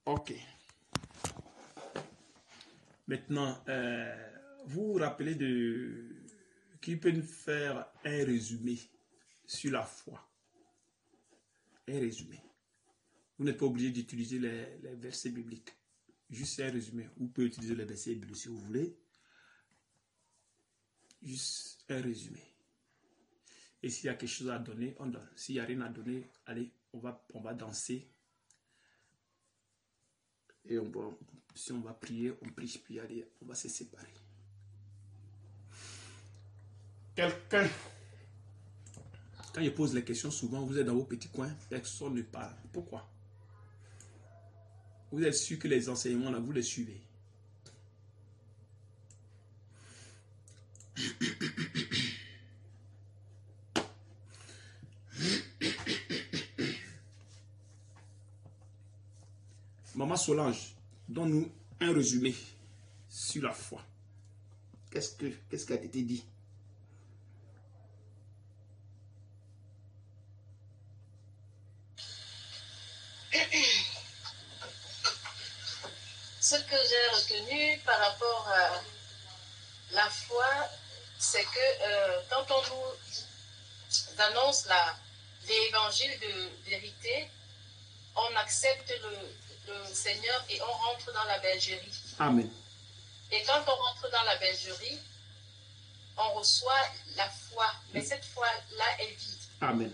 Ok. Maintenant, vous vous rappelez de qui peut nous faire un résumé sur la foi? Un résumé. Vous n'êtes pas obligé d'utiliser les versets bibliques. Juste un résumé. Vous pouvez utiliser les versets bibliques si vous voulez. Juste un résumé. Et s'il y a quelque chose à donner, on donne. S'il n'y a rien à donner, allez, on va danser. Et si on va prier, on prie, puis allez, on va se séparer. Quelqu'un, quand je pose les questions, souvent vous êtes dans vos petits coins, personne ne parle. Pourquoi? Vous êtes sûr que les enseignements là, vous les suivez. Maman Solange, donne-nous un résumé sur la foi. Qu'est-ce qui a été dit? Ce que j'ai retenu par rapport à la foi, c'est que quand on nous annonce l'évangile de vérité, on accepte le Seigneur et on rentre dans la bergerie. Amen. Et quand on rentre dans la bergerie, on reçoit la foi, mais cette foi-là est vide. Amen.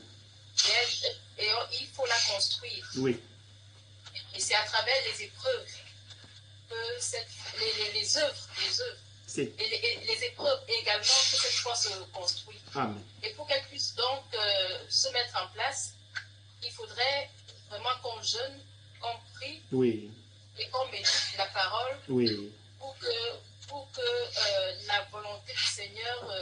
Et il faut la construire. Oui. Et c'est à travers les épreuves que les œuvres, et les épreuves également que cette foi se construit. Amen. Et pour qu'elle puisse donc se mettre en place, il faudrait vraiment qu'on jeûne, qu'on prie, oui, et qu'on médite la parole, oui, pour que la volonté du Seigneur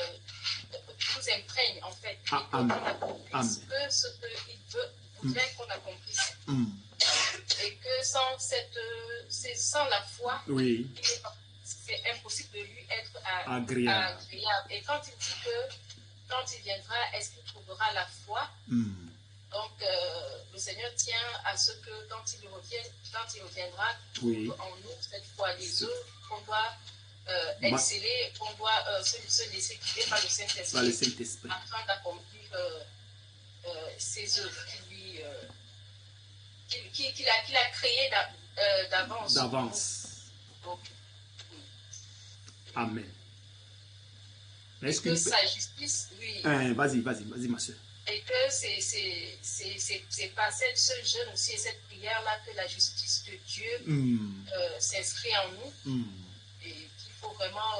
nous imprègne en fait, et qu'on accomplisse ce qu'il voudrait qu'on accomplisse. Et que sans la foi, oui, c'est impossible de lui être agréable. Et quand il dit que quand il viendra, est-ce qu'il trouvera la foi? Donc le Seigneur tient à ce que quand il reviendra, oui, en nous cette foi, les œuvres qu'on doit exceller, qu'on doit se laisser guider par le Saint-Esprit, afin d'accomplir ces œuvres qu'il a créées d'avance. Amen. Et que sa justice, oui. Vas-y, ma soeur. Et que c'est par ce jeûne aussi et cette prière-là que la justice de Dieu s'inscrit en nous. Et qu'il faut vraiment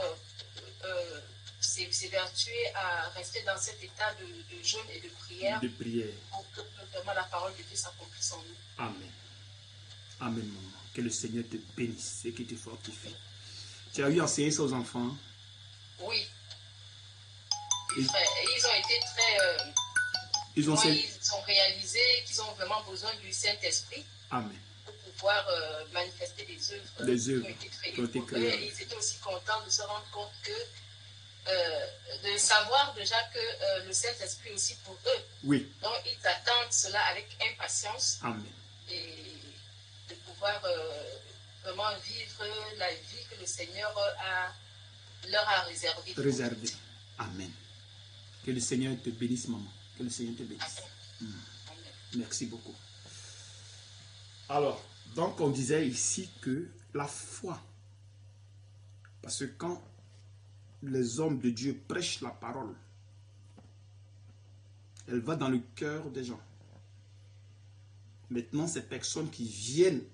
s'évertuer à rester dans cet état de jeûne et de prière. Pour que vraiment la parole de Dieu s'accomplisse en nous. Amen. Amen, maman. Que le Seigneur te bénisse et qu'il te fortifie. Tu as eu enseigner ça aux enfants? Oui. Ils ont été très... Ils ont réalisé qu'ils ont vraiment besoin du Saint-Esprit. Amen. Pour pouvoir manifester des œuvres qui ont été créées. Et ils étaient aussi contents de se rendre compte que, de savoir déjà que le Saint-Esprit aussi pour eux. Oui. Donc ils attendent cela avec impatience. Amen. Et de pouvoir vraiment vivre la vie que le Seigneur leur a réservée. Amen. Que le Seigneur te bénisse, maman. Que le Seigneur te bénisse. Merci beaucoup. Alors, donc on disait ici que la foi, parce que quand les hommes de Dieu prêchent la parole, elle va dans le cœur des gens. Maintenant, ces personnes qui viennent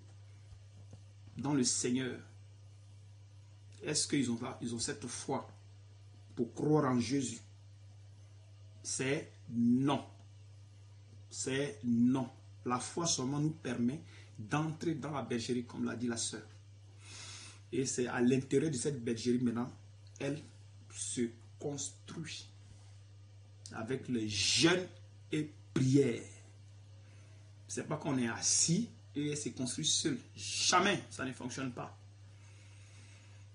dans le Seigneur, est-ce qu'ils ont cette foi pour croire en Jésus? C'est non. C'est non. La foi seulement nous permet d'entrer dans la bergerie, comme l'a dit la sœur. Et c'est à l'intérieur de cette bergerie maintenant, elle se construit avec le jeûne et prière. C'est pas qu'on est assis et elle se construit seule. Jamais, ça ne fonctionne pas.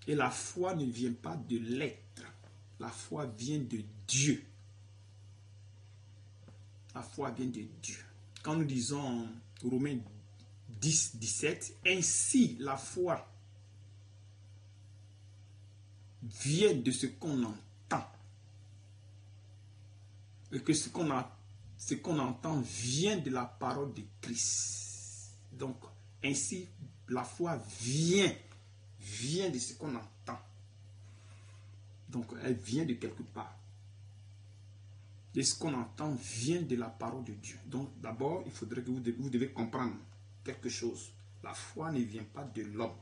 Et la foi ne vient pas de l'être. La foi vient de Dieu. La foi vient de Dieu. Quand nous disons Romains 10, 17. Ainsi, la foi vient de ce qu'on entend. Et que ce qu'on entend vient de la parole de Christ. Donc, ainsi, la foi vient de ce qu'on entend. Donc, elle vient de quelque part. Et ce qu'on entend vient de la parole de Dieu. Donc, d'abord, il faudrait que vous devez comprendre quelque chose. La foi ne vient pas de l'homme.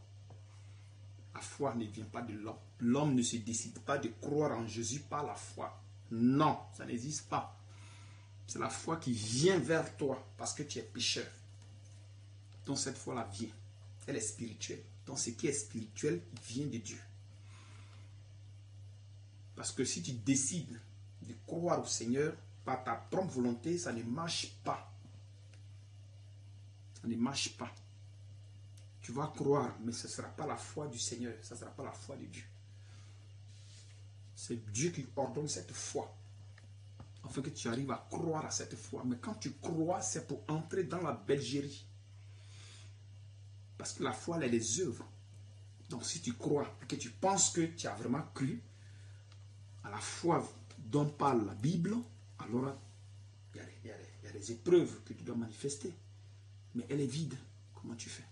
La foi ne vient pas de l'homme. L'homme ne se décide pas de croire en Jésus par la foi. Non, ça n'existe pas. C'est la foi qui vient vers toi parce que tu es pécheur. Donc cette foi-là vient. Elle est spirituelle. Donc ce qui est spirituel vient de Dieu. Parce que si tu décides de croire au Seigneur par ta propre volonté, ça ne marche pas. Ça ne marche pas. Tu vas croire, mais ce ne sera pas la foi du Seigneur. Ce ne sera pas la foi de Dieu. C'est Dieu qui ordonne cette foi. Afin que tu arrives à croire à cette foi. Mais quand tu crois, c'est pour entrer dans la Belgérie. Parce que la foi, elle est les œuvres. Donc si tu crois et que tu penses que tu as vraiment cru à la foi dont parle la Bible, alors il y a des épreuves que tu dois manifester. Mais elle est vide. Comment tu fais?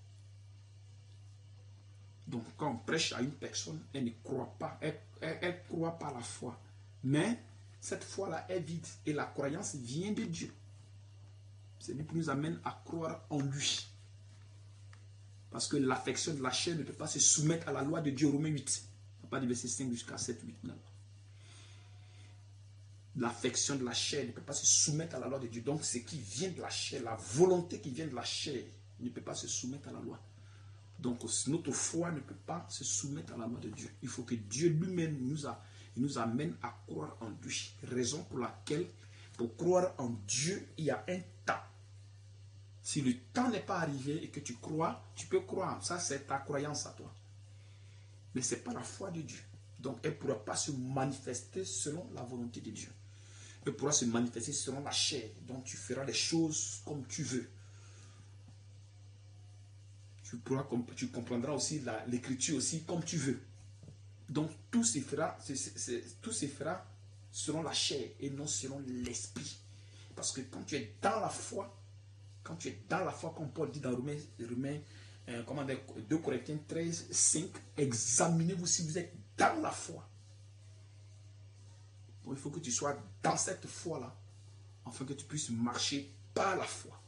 Donc quand on prêche à une personne, elle ne croit pas. Elle croit par la foi. Mais cette foi-là est vide. Et la croyance vient de Dieu. C'est lui qui nous amène à croire en lui. Parce que l'affection de la chair ne peut pas se soumettre à la loi de Dieu. Romains 8. Il n'y a pas de verset 5 jusqu'à 7, 8, 9. L'affection de la chair ne peut pas se soumettre à la loi de Dieu. Donc ce qui vient de la chair, la volonté qui vient de la chair, ne peut pas se soumettre à la loi. Donc notre foi ne peut pas se soumettre à la loi de Dieu. Il faut que Dieu lui-même nous amène à croire en lui. Raison pour laquelle, pour croire en Dieu, il y a un temps. Si le temps n'est pas arrivé et que tu crois, tu peux croire. Ça, c'est ta croyance à toi. Mais ce n'est pas la foi de Dieu. Donc, elle ne pourra pas se manifester selon la volonté de Dieu. Elle pourra se manifester selon la chair. Donc, tu feras les choses comme tu veux. Tu comprendras aussi l'écriture aussi comme tu veux. Donc, tout se fera selon la chair et non selon l'esprit. Parce que quand tu es dans la foi, comme Paul dit dans Romains 2 Corinthiens 13, 5, examinez-vous si vous êtes dans la foi. Donc, il faut que tu sois dans cette foi-là, afin que tu puisses marcher par la foi.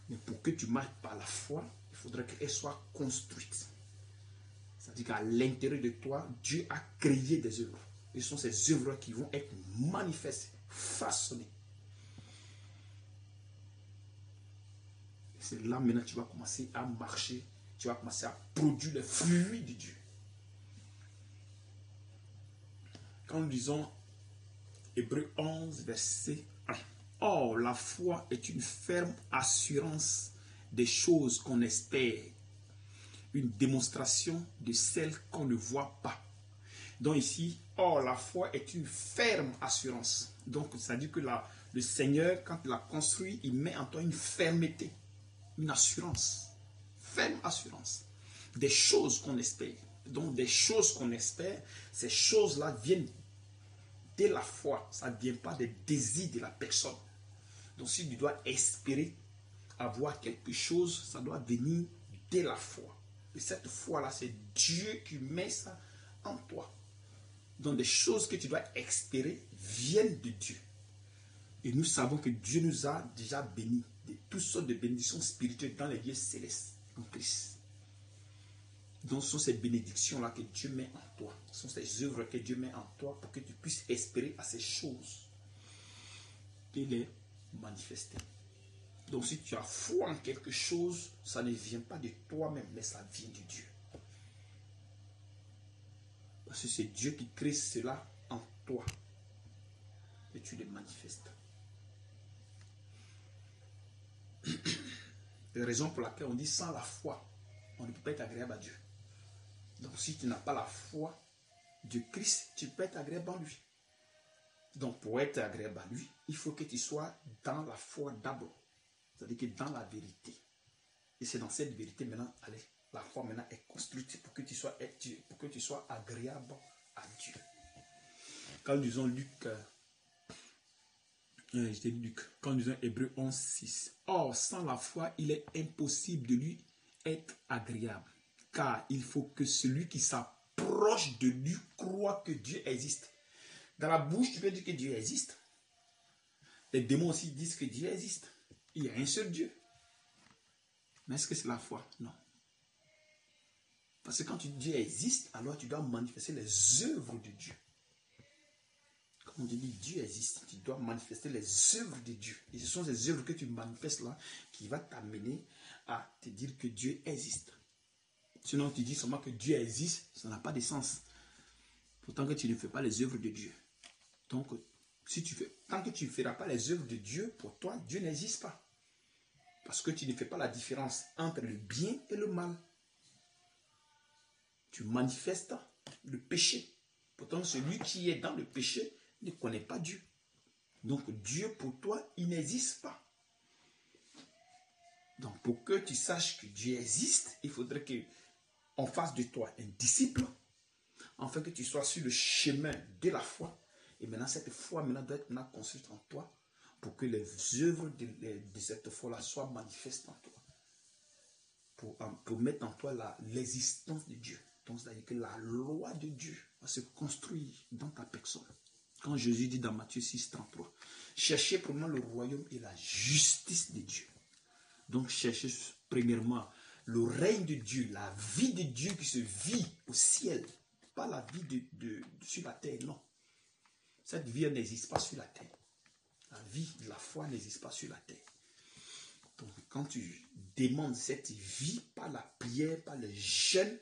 Mais pour que tu marches par la foi, il faudrait qu'elle soit construite. C'est-à-dire qu'à l'intérieur de toi, Dieu a créé des œuvres. Et ce sont ces œuvres qui vont être manifestées, façonnées. C'est là maintenant que tu vas commencer à marcher, tu vas commencer à produire les fruits de Dieu. Quand nous lisons Hébreux 11, verset 1. Or, la foi est une ferme assurance des choses qu'on espère, une démonstration de celles qu'on ne voit pas. Donc ici, or, la foi est une ferme assurance. Donc, ça dit que le Seigneur, quand il a construit, il met en toi une fermeté. Une assurance, ferme assurance, des choses qu'on espère. Donc des choses qu'on espère, ces choses-là viennent de la foi, ça ne vient pas des désirs de la personne. Donc si tu dois espérer avoir quelque chose, ça doit venir de la foi. Et cette foi-là, c'est Dieu qui met ça en toi. Donc des choses que tu dois espérer viennent de Dieu. Et nous savons que Dieu nous a déjà bénis de toutes sortes de bénédictions spirituelles dans les lieux célestes en Christ. Donc ce sont ces bénédictions-là que Dieu met en toi. Ce sont ces œuvres que Dieu met en toi pour que tu puisses espérer à ces choses et les manifester. Donc si tu as foi en quelque chose, ça ne vient pas de toi-même, mais ça vient de Dieu. Parce que c'est Dieu qui crée cela en toi. Et tu les manifestes. C'est la raison pour laquelle on dit sans la foi, on ne peut pas être agréable à Dieu. Donc si tu n'as pas la foi de Christ, tu peux être agréable à lui. Donc pour être agréable à lui, il faut que tu sois dans la foi d'abord. C'est-à-dire que dans la vérité. Et c'est dans cette vérité maintenant, allez, la foi maintenant est construite pour que tu sois agréable à Dieu. Quand nous disons Luc, quand nous disons Hébreux 11, 6, or sans la foi, il est impossible de lui être agréable, car il faut que celui qui s'approche de lui croit que Dieu existe. Dans la bouche, tu peux dire que Dieu existe. Les démons aussi disent que Dieu existe. Il y a un seul Dieu. Mais est-ce que c'est la foi? Non. Parce que quand tu dis Dieu existe, alors tu dois manifester les œuvres de Dieu. Quand on dit Dieu existe, tu dois manifester les œuvres de Dieu. Et ce sont ces œuvres que tu manifestes là qui vont t'amener à te dire que Dieu existe. Sinon, tu dis seulement que Dieu existe, ça n'a pas de sens. Pourtant que tu ne fais pas les œuvres de Dieu. Donc, tant que tu ne feras pas les œuvres de Dieu, pour toi, Dieu n'existe pas. Parce que tu ne fais pas la différence entre le bien et le mal. Tu manifestes le péché. Pourtant, celui qui est dans le péché ne connaît pas Dieu. Donc, Dieu, pour toi, il n'existe pas. Donc, pour que tu saches que Dieu existe, il faudrait qu'on fasse de toi un disciple, afin que tu sois sur le chemin de la foi. Et maintenant, cette foi maintenant doit être construite en toi pour que les œuvres de cette foi-là soient manifestes en toi. Pour mettre en toi l'existence de Dieu. Donc, c'est-à-dire que la loi de Dieu va se construire dans ta personne. Quand Jésus dit dans Matthieu 6, 33, cherchez premièrement le royaume et la justice de Dieu. Donc, cherchez premièrement le règne de Dieu, la vie de Dieu qui se vit au ciel. Pas la vie sur la terre, non. Cette vie n'existe pas sur la terre. La vie de la foi n'existe pas sur la terre. Donc, quand tu demandes cette vie par la prière, par le jeûne,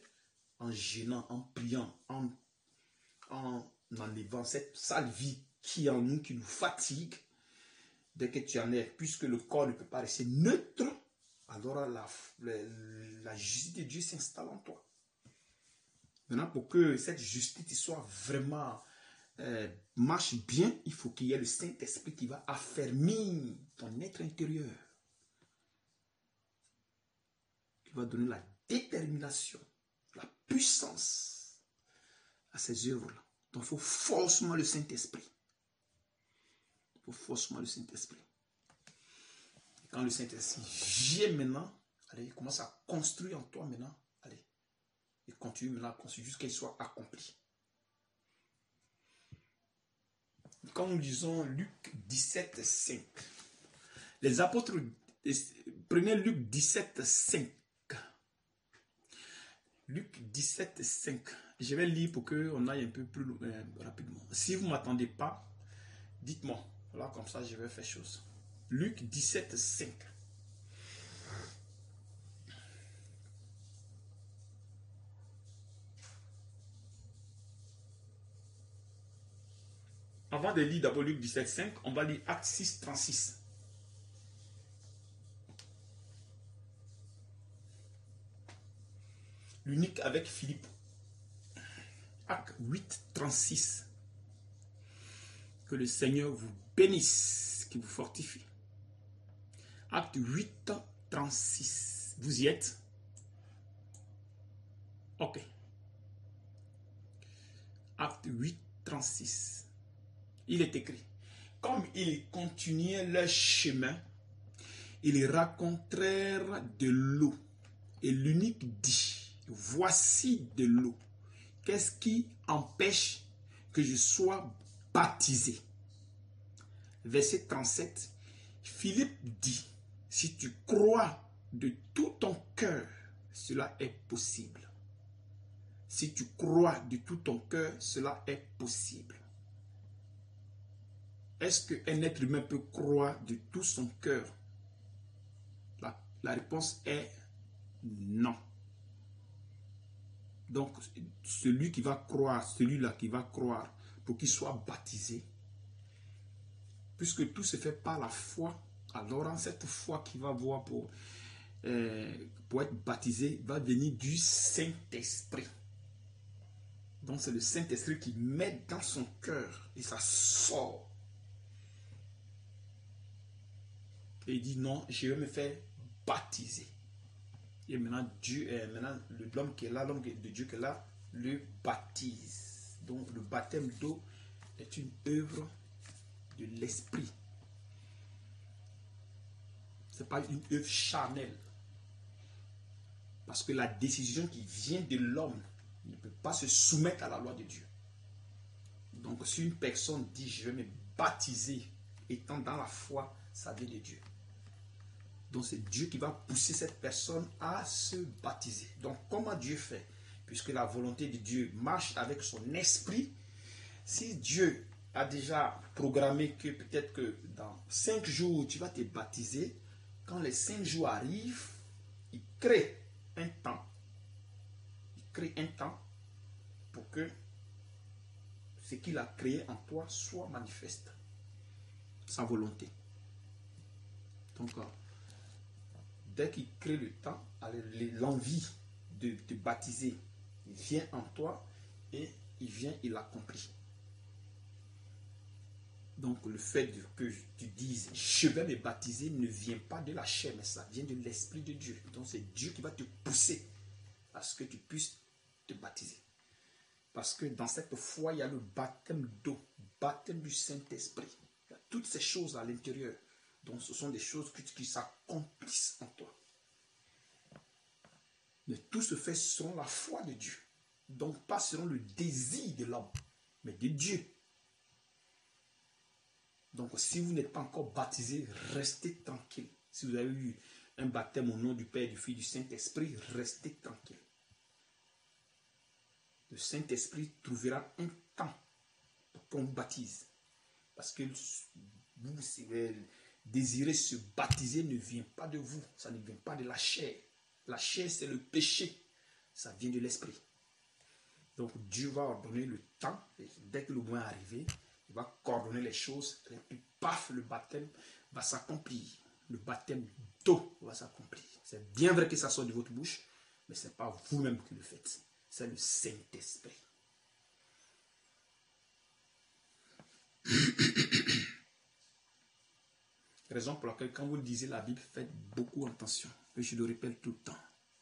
en gênant, en priant, en enlevant cette sale vie qui est en nous, qui nous fatigue, dès que tu en es, puisque le corps ne peut pas rester neutre, alors la justice de Dieu s'installe en toi. Maintenant, pour que cette justice soit vraiment marche bien, il faut qu'il y ait le Saint-Esprit qui va affermir ton être intérieur, qui va donner la détermination, la puissance à ces œuvres-là. Donc, il faut forcément le Saint-Esprit. Il faut forcément le Saint-Esprit. Quand le Saint-Esprit vient maintenant, allez, il commence à construire en toi maintenant, allez, il continue maintenant à construire jusqu'à ce qu'il soit accompli. Quand nous lisons Luc 17, 5, les apôtres, prenez Luc 17, 5. Luc 17, 5. Je vais lire pour qu'on aille un peu plus rapidement. Si vous ne m'attendez pas, dites-moi. Voilà, comme ça, je vais faire chose. Luc 17, 5. Avant de lire d'abord Luc 17, 5, on va lire Acte 6, 36. L'unique avec Philippe. Acte 8, 36. Que le Seigneur vous bénisse, qu'il vous fortifie. Acte 8, 36. Vous y êtes? Ok. Acte 8, 36. Il est écrit. Comme ils continuaient leur chemin, ils rencontrèrent de l'eau. Et l'unique dit, voici de l'eau. Qu'est-ce qui empêche que je sois baptisé? Verset 37. Philippe dit, si tu crois de tout ton cœur, cela est possible. Si tu crois de tout ton cœur, cela est possible. Est-ce qu'un être humain peut croire de tout son cœur? La réponse est non. Donc, celui qui va croire, celui-là qui va croire pour qu'il soit baptisé, puisque tout se fait par la foi, alors cette foi qui va voir pour être baptisé va venir du Saint-Esprit. Donc, c'est le Saint-Esprit qui met dans son cœur et ça sort. Et il dit non, je vais me faire baptiser. Et maintenant, l'homme qui est là, l'homme de Dieu qui est là, le baptise. Donc, le baptême d'eau est une œuvre de l'esprit. Ce n'est pas une œuvre charnelle. Parce que la décision qui vient de l'homme ne peut pas se soumettre à la loi de Dieu. Donc, si une personne dit, je vais me baptiser, étant dans la foi, ça vient de Dieu. Donc, c'est Dieu qui va pousser cette personne à se baptiser. Donc, comment Dieu fait? Puisque la volonté de Dieu marche avec son esprit, si Dieu a déjà programmé que peut-être que dans 5 jours, tu vas te baptiser, quand les 5 jours arrivent, il crée un temps. Il crée un temps pour que ce qu'il a créé en toi soit manifeste. Sa volonté. Donc, dès qu'il crée le temps, l'envie de te baptiser vient en toi et il l'accomplit. Donc le fait que tu dises je vais me baptiser ne vient pas de la chair, mais ça vient de l'Esprit de Dieu. Donc c'est Dieu qui va te pousser à ce que tu puisses te baptiser. Parce que dans cette foi, il y a le baptême d'eau, baptême du Saint-Esprit. Il y a toutes ces choses à l'intérieur. Donc ce sont des choses qui s'accomplissent en toi. Mais tout se fait selon la foi de Dieu. Donc pas selon le désir de l'homme, mais de Dieu. Donc si vous n'êtes pas encore baptisé, restez tranquille. Si vous avez eu un baptême au nom du Père, du Fils, du Saint-Esprit, restez tranquille. Le Saint-Esprit trouvera un temps pour qu'on vous baptise. Parce que vous désirez se baptiser ne vient pas de vous. Ça ne vient pas de la chair. La chair, c'est le péché. Ça vient de l'esprit. Donc Dieu va ordonner le temps. Et dès que le moment est arrivé, il va coordonner les choses. Et puis paf, le baptême va s'accomplir. Le baptême d'eau va s'accomplir. C'est bien vrai que ça sort de votre bouche, mais ce n'est pas vous-même qui le faites. C'est le Saint-Esprit. Raison pour laquelle quand vous lisez la Bible, faites beaucoup attention. Et je le répète tout le temps.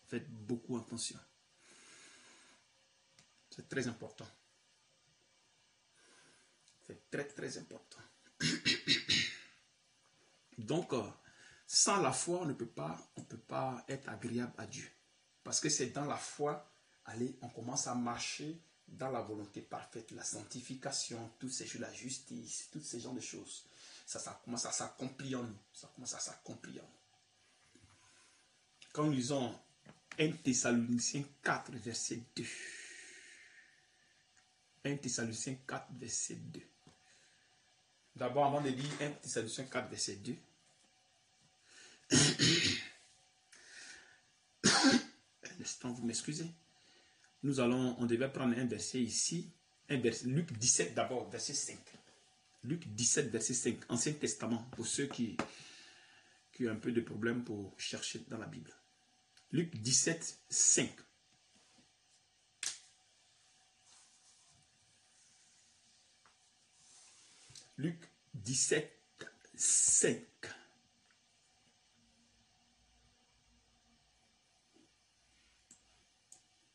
Faites beaucoup attention. C'est très important. C'est très très important. Donc, sans la foi, on ne peut pas être agréable à Dieu. Parce que c'est dans la foi, allez, on commence à marcher dans la volonté parfaite, la sanctification, toutes ces choses, la justice, tous ces genres de choses. Ça commence à s'accomplir en nous. Ça commence à s'accomplir en nous. Quand nous lisons 1 Thessaloniciens 4, verset 2. 1 Thessaloniciens 4, verset 2. D'abord, avant de lire 1 Thessaloniciens 4, verset 2. Un instant, vous m'excusez. On devait prendre un verset ici. Luc 17 d'abord, verset 5. Luc 17, verset 5. Ancien Testament, pour ceux qui ont un peu de problème pour chercher dans la Bible. Luc 17, 5. Luc 17, 5.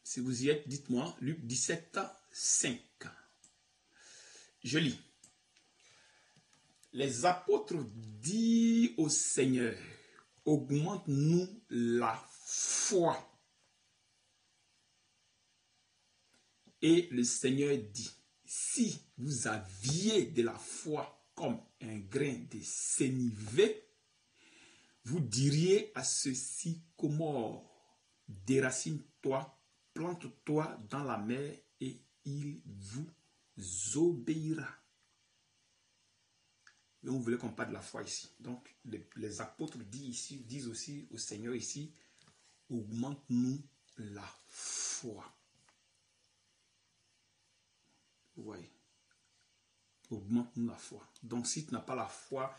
Si vous y êtes, dites-moi. Luc 17, 5. Je lis. Les apôtres disent au Seigneur, augmente-nous la foi. Et le Seigneur dit, si vous aviez de la foi comme un grain de sénévé, vous diriez à ce sycomore, déracine-toi, plante-toi dans la mer et il vous obéira. Et on voulait qu'on parle de la foi ici. Donc, les apôtres disent aussi au Seigneur ici, augmente-nous la foi. Vous voyez, augmente-nous la foi. Donc, si tu n'as pas la foi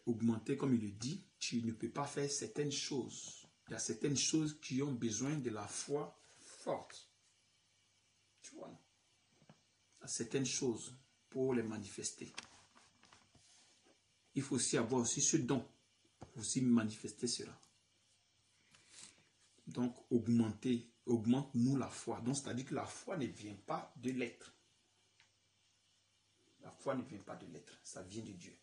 augmentée, comme il le dit, tu ne peux pas faire certaines choses. Il y a certaines choses qui ont besoin de la foi forte. Tu vois, à certaines choses pour les manifester. Il faut aussi avoir aussi ce don aussi manifester cela. Donc, augmente-nous la foi. Donc, c'est-à-dire que la foi ne vient pas de l'être. La foi ne vient pas de l'être, ça vient de Dieu.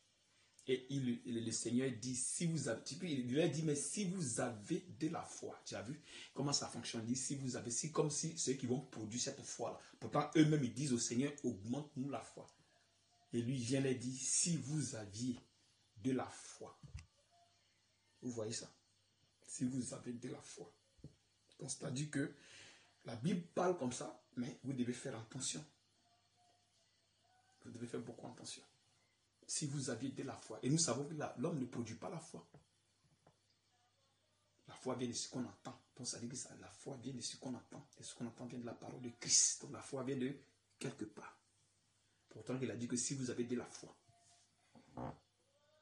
Et le Seigneur dit, si vous avez, il lui a dit, mais si vous avez de la foi, tu as vu comment ça fonctionne? Il dit, si vous avez, c'est comme si ceux qui vont produire cette foi-là. Pourtant, eux-mêmes, ils disent au Seigneur, augmente-nous la foi. Et lui, il vient leur dire, si vous aviez de la foi. Vous voyez ça? Si vous avez de la foi. Donc, c'est-à-dire que la Bible parle comme ça, mais vous devez faire attention. Vous devez faire beaucoup attention. Si vous aviez de la foi. Et nous savons que l'homme ne produit pas la foi. La foi vient de ce qu'on entend. Donc ça dit que ça, la foi vient de ce qu'on entend. Et ce qu'on entend vient de la parole de Christ. Donc la foi vient de quelque part. Pourtant, il a dit que si vous avez de la foi.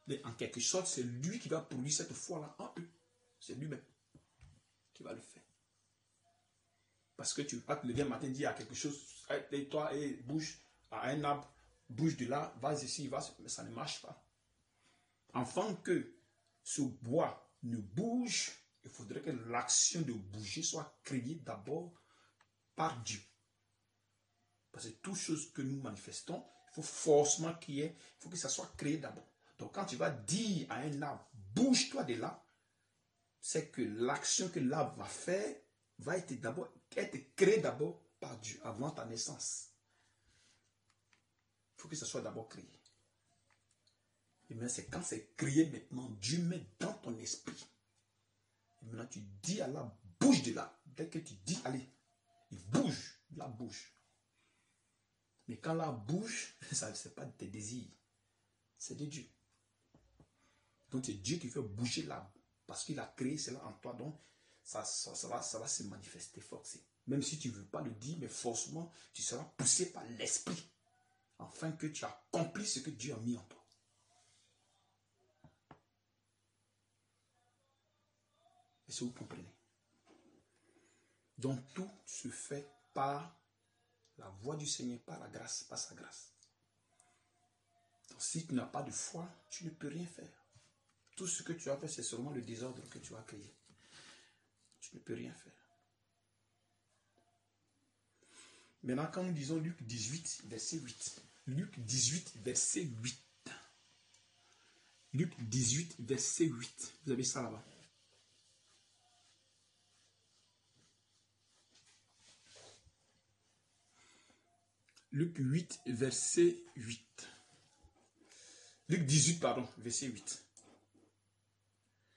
Mais en quelque sorte, c'est lui qui va produire cette foi-là en eux. C'est lui-même qui va le faire. Parce que tu vas te lever un matin et dire à quelque chose, toi et bouge à un arbre, bouge de là, va ici, va, mais ça ne marche pas. Afin que ce bois ne bouge, il faudrait que l'action de bouger soit créée d'abord par Dieu. Parce que toute chose que nous manifestons, il faut forcément qu'il y ait, il faut que ça soit créé d'abord. Donc quand tu vas dire à un arbre, bouge-toi de là, c'est que l'action que l'arbre va faire va être créée d'abord par Dieu, avant ta naissance. Il faut que ça soit d'abord créé. Et maintenant, c'est quand c'est créé maintenant, Dieu met dans ton esprit. Et maintenant, tu dis à l'arbre, bouge de là. Dès que tu dis, allez, il bouge, là bouge. Mais quand l'arbre bouge, ça c'est pas de tes désirs, c'est de Dieu. Donc c'est Dieu qui fait bouger l'arbre. Parce qu'il a créé cela en toi, donc ça va se manifester forcément. Même si tu ne veux pas le dire, mais forcément, tu seras poussé par l'esprit. Afin que tu accomplisses ce que Dieu a mis en toi. Est-ce que vous comprenez? Donc tout se fait par la voie du Seigneur, par la grâce, par sa grâce. Donc si tu n'as pas de foi, tu ne peux rien faire. Tout ce que tu as fait, c'est seulement le désordre que tu as créé. Tu ne peux rien faire. Maintenant, quand nous disons Luc 18, verset 8. Luc 18, verset 8. Luc 18, verset 8. Vous avez ça là-bas. Luc 8, verset 8. Luc 18, pardon, verset 8.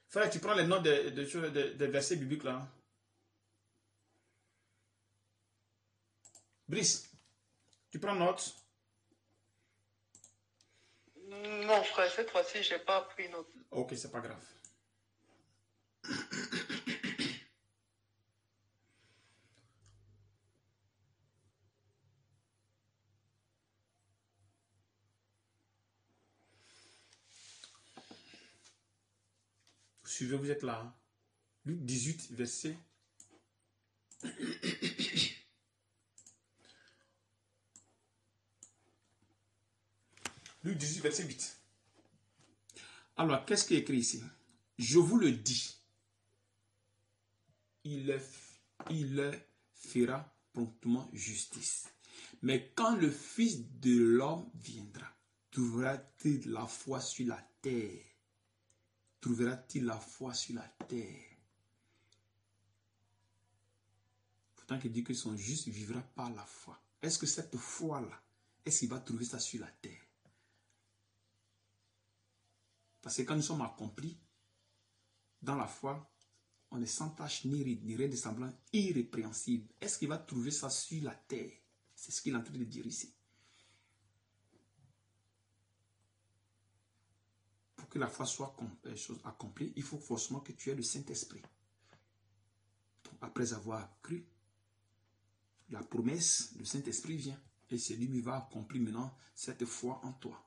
Frère, tu prends les notes des versets bibliques là. Brice, tu prends note? Non, frère, cette fois-ci, je n'ai pas pris note. Ok, c'est pas grave. Vous suivez, vous êtes là. Hein? Luc 18, verset. Luc 18, verset 8. Alors, qu'est-ce qui est écrit ici? Je vous le dis. Il fera promptement justice. Mais quand le Fils de l'homme viendra, trouvera-t-il la foi sur la terre? Trouvera-t-il la foi sur la terre? Pourtant qu'il dit que son juste vivra par la foi. Est-ce que cette foi-là, est-ce qu'il va trouver ça sur la terre? Parce que quand nous sommes accomplis dans la foi, on est sans tache ni ride, ni rien de semblant, irrépréhensible. Est-ce qu'il va trouver ça sur la terre? C'est ce qu'il est en train de dire ici. Pour que la foi soit accomplie, il faut forcément que tu aies le Saint-Esprit. Après avoir cru, la promesse, le Saint-Esprit vient. Et c'est lui qui va accomplir maintenant cette foi en toi.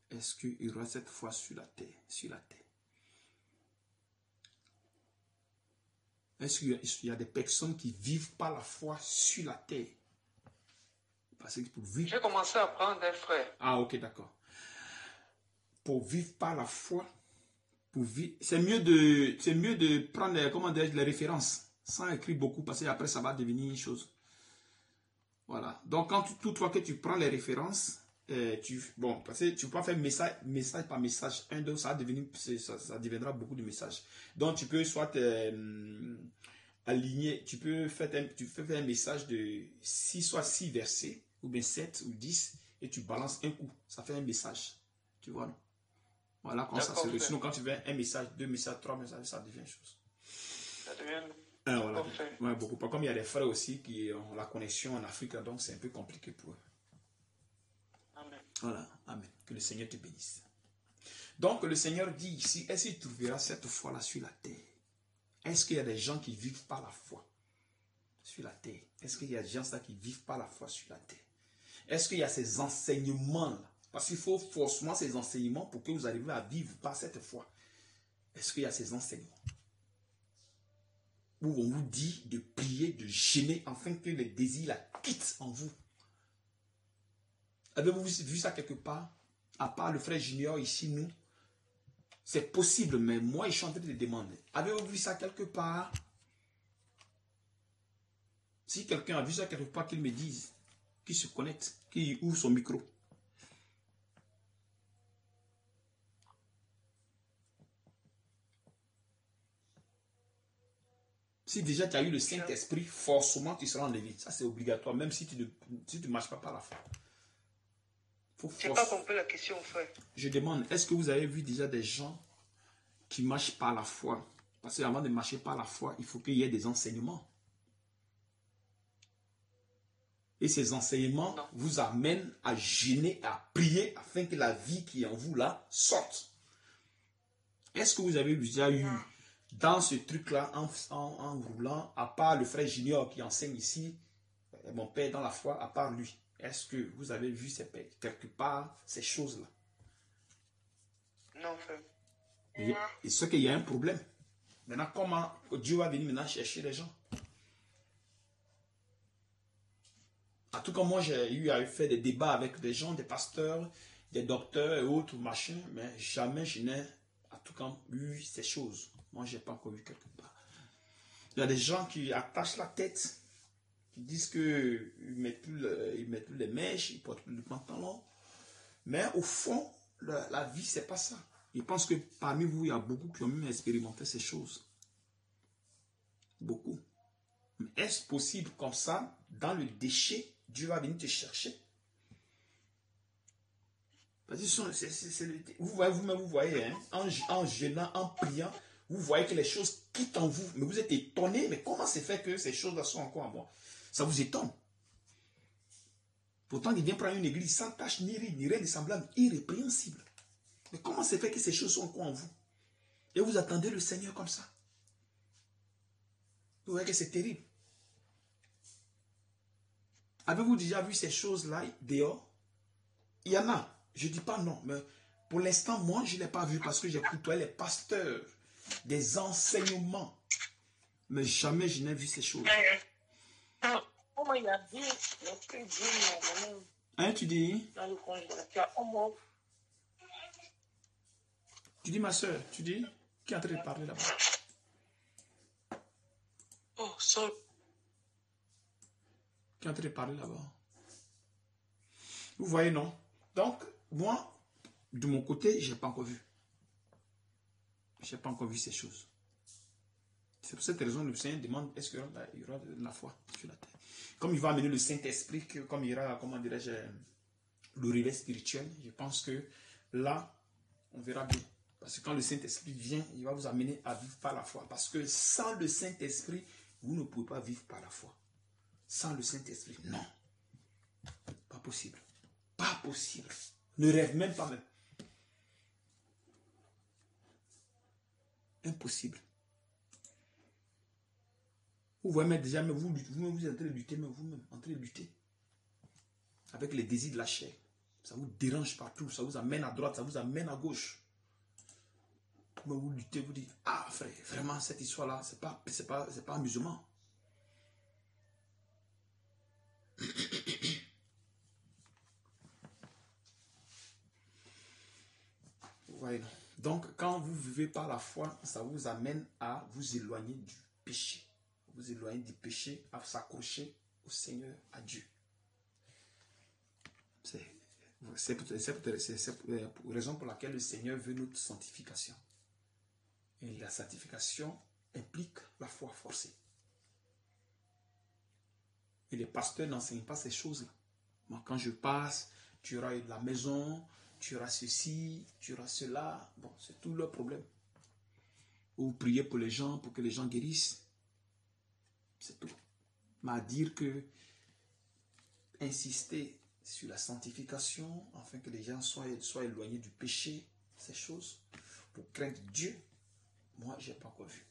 Est-ce qu'il y aura cette foi sur la terre? Sur la terre. Est-ce qu'il y a des personnes qui vivent par la foi sur la terre? Parce que pour vivre... J'ai commencé à prendre un frère. Ah, ok, d'accord. Pour vivre par la foi, C'est mieux de prendre comment dire, les références sans écrire beaucoup parce que après ça va devenir une chose. Voilà. Donc quand toutefois que tu prends les références, parce que tu peux pas faire message par message. Un, deux, ça deviendra beaucoup de messages. Donc tu peux soit aligner, tu peux faire un message de 6 versets, ou bien 7 ou 10, et tu balances un coup. Ça fait un message. Tu vois, non? Voilà, quand ça se réussit. Sinon, quand tu veux un message, 2 messages, 3 messages, ça devient une chose. Ça devient voilà. Ouais, beaucoup. Comme il y a des frères aussi qui ont la connexion en Afrique, donc c'est un peu compliqué pour eux. Amen. Voilà, amen. Que le Seigneur te bénisse. Donc, le Seigneur dit ici, est-ce qu'il trouvera cette foi-là sur la terre? Est-ce qu'il y a des gens qui vivent par la foi sur la terre? Est-ce qu'il y a des gens qui vivent par la foi sur la terre? Est-ce qu'il y a ces enseignements-là? Parce qu'il faut forcément ces enseignements pour que vous arriviez à vivre par cette foi. Est-ce qu'il y a ces enseignements où on vous dit de prier, de gêner, afin que les désirs la quittent en vous? Avez-vous vu ça quelque part? À part le frère Junior ici, nous, c'est possible, mais moi, je suis en train de demander. Avez-vous vu ça quelque part? Si quelqu'un a vu ça quelque part, qu'il me dise, qu'il se connecte, qu'il ouvre son micro. Si déjà tu as eu le Saint-Esprit, forcément tu seras enlevé. Ça c'est obligatoire, même si tu ne marches pas par la foi. Je n'ai pas compris la question, frère. Je demande, est-ce que vous avez vu déjà des gens qui marchent par la foi? Parce qu'avant de marcher par la foi, il faut qu'il y ait des enseignements. Et ces enseignements vous amènent à jeûner, à prier, afin que la vie qui est en vous là sorte. Est-ce que vous avez déjà eu dans ce truc-là, en roulant, à part le frère Junior qui enseigne ici, mon père dans la foi, à part lui, est-ce que vous avez vu quelque part ces choses-là? Non, frère. Et ce qu'il y a un problème. Maintenant, comment Dieu va venir maintenant chercher les gens? En tout cas, moi, j'ai eu à faire des débats avec des gens, des pasteurs, des docteurs et autres, machin, mais jamais je n'ai, en tout cas, eu ces choses. Moi, je n'ai pas encore vu quelque part. Il y a des gens qui attachent la tête, qui disent qu'ils ne mettent plus les mèches, ils ne portent plus le pantalon. Mais au fond, la vie, ce n'est pas ça. Je pense que parmi vous, il y a beaucoup qui ont même expérimenté ces choses. Beaucoup. Mais est-ce possible comme ça, dans le déchet, Dieu va venir te chercher? Parce que vous voyez vous-même, vous voyez, hein, en jeûnant, en priant, vous voyez que les choses quittent en vous. Mais vous êtes étonné, mais comment c'est fait que ces choses-là sont encore en moi? Ça vous étonne. Pourtant, il vient prendre une église sans tache, ni ride, ni rien de semblable, irrépréhensible. Mais comment c'est fait que ces choses sont encore en vous? Et vous attendez le Seigneur comme ça? Vous voyez que c'est terrible. Avez-vous déjà vu ces choses-là dehors? Il y en a. Je ne dis pas non, mais pour l'instant, moi, je ne l'ai pas vu parce que j'ai côtoyé les pasteurs, des enseignements. Mais jamais je n'ai vu ces choses. Hein, tu dis? Tu dis, ma soeur, tu dis? Qui est en train de parler là-bas? Oh, sorry. Qui est en train de parler là-bas? Vous voyez, non? Donc, moi, de mon côté, je n'ai pas encore vu. Je n'ai pas encore vu ces choses. C'est pour cette raison que le Seigneur demande, est-ce qu'il y aura de la foi sur la terre? Comme il va amener le Saint-Esprit, comme il y aura, comment dirais-je, le réveil spirituel, je pense que là, on verra bien. Parce que quand le Saint-Esprit vient, il va vous amener à vivre par la foi. Parce que sans le Saint-Esprit, vous ne pouvez pas vivre par la foi. Sans le Saint-Esprit, non. Pas possible. Pas possible. Ne rêve même pas même. Impossible. Vous voyez même déjà, mais vous êtes en train de lutter, mais vous-même, en train de lutter. Avec les désirs de la chair. Ça vous dérange partout, ça vous amène à droite, ça vous amène à gauche. Mais vous luttez, vous dites, ah frère, vraiment cette histoire-là, c'est pas amusement. Vous voyez, non. Donc, quand vous vivez par la foi, ça vous amène à vous éloigner du péché. Vous éloigner du péché, à s'accrocher au Seigneur, à Dieu. C'est la raison pour laquelle le Seigneur veut notre sanctification. Et la sanctification implique la foi forcée. Et les pasteurs n'enseignent pas ces choses-là. Moi, quand je passe, tu auras la maison, tu auras ceci, tu auras cela. Bon, c'est tout leur problème. Ou prier pour les gens, pour que les gens guérissent. C'est tout. Mais à dire que insister sur la sanctification, afin que les gens soient éloignés du péché, ces choses, pour craindre Dieu, moi, je n'ai pas encore vu.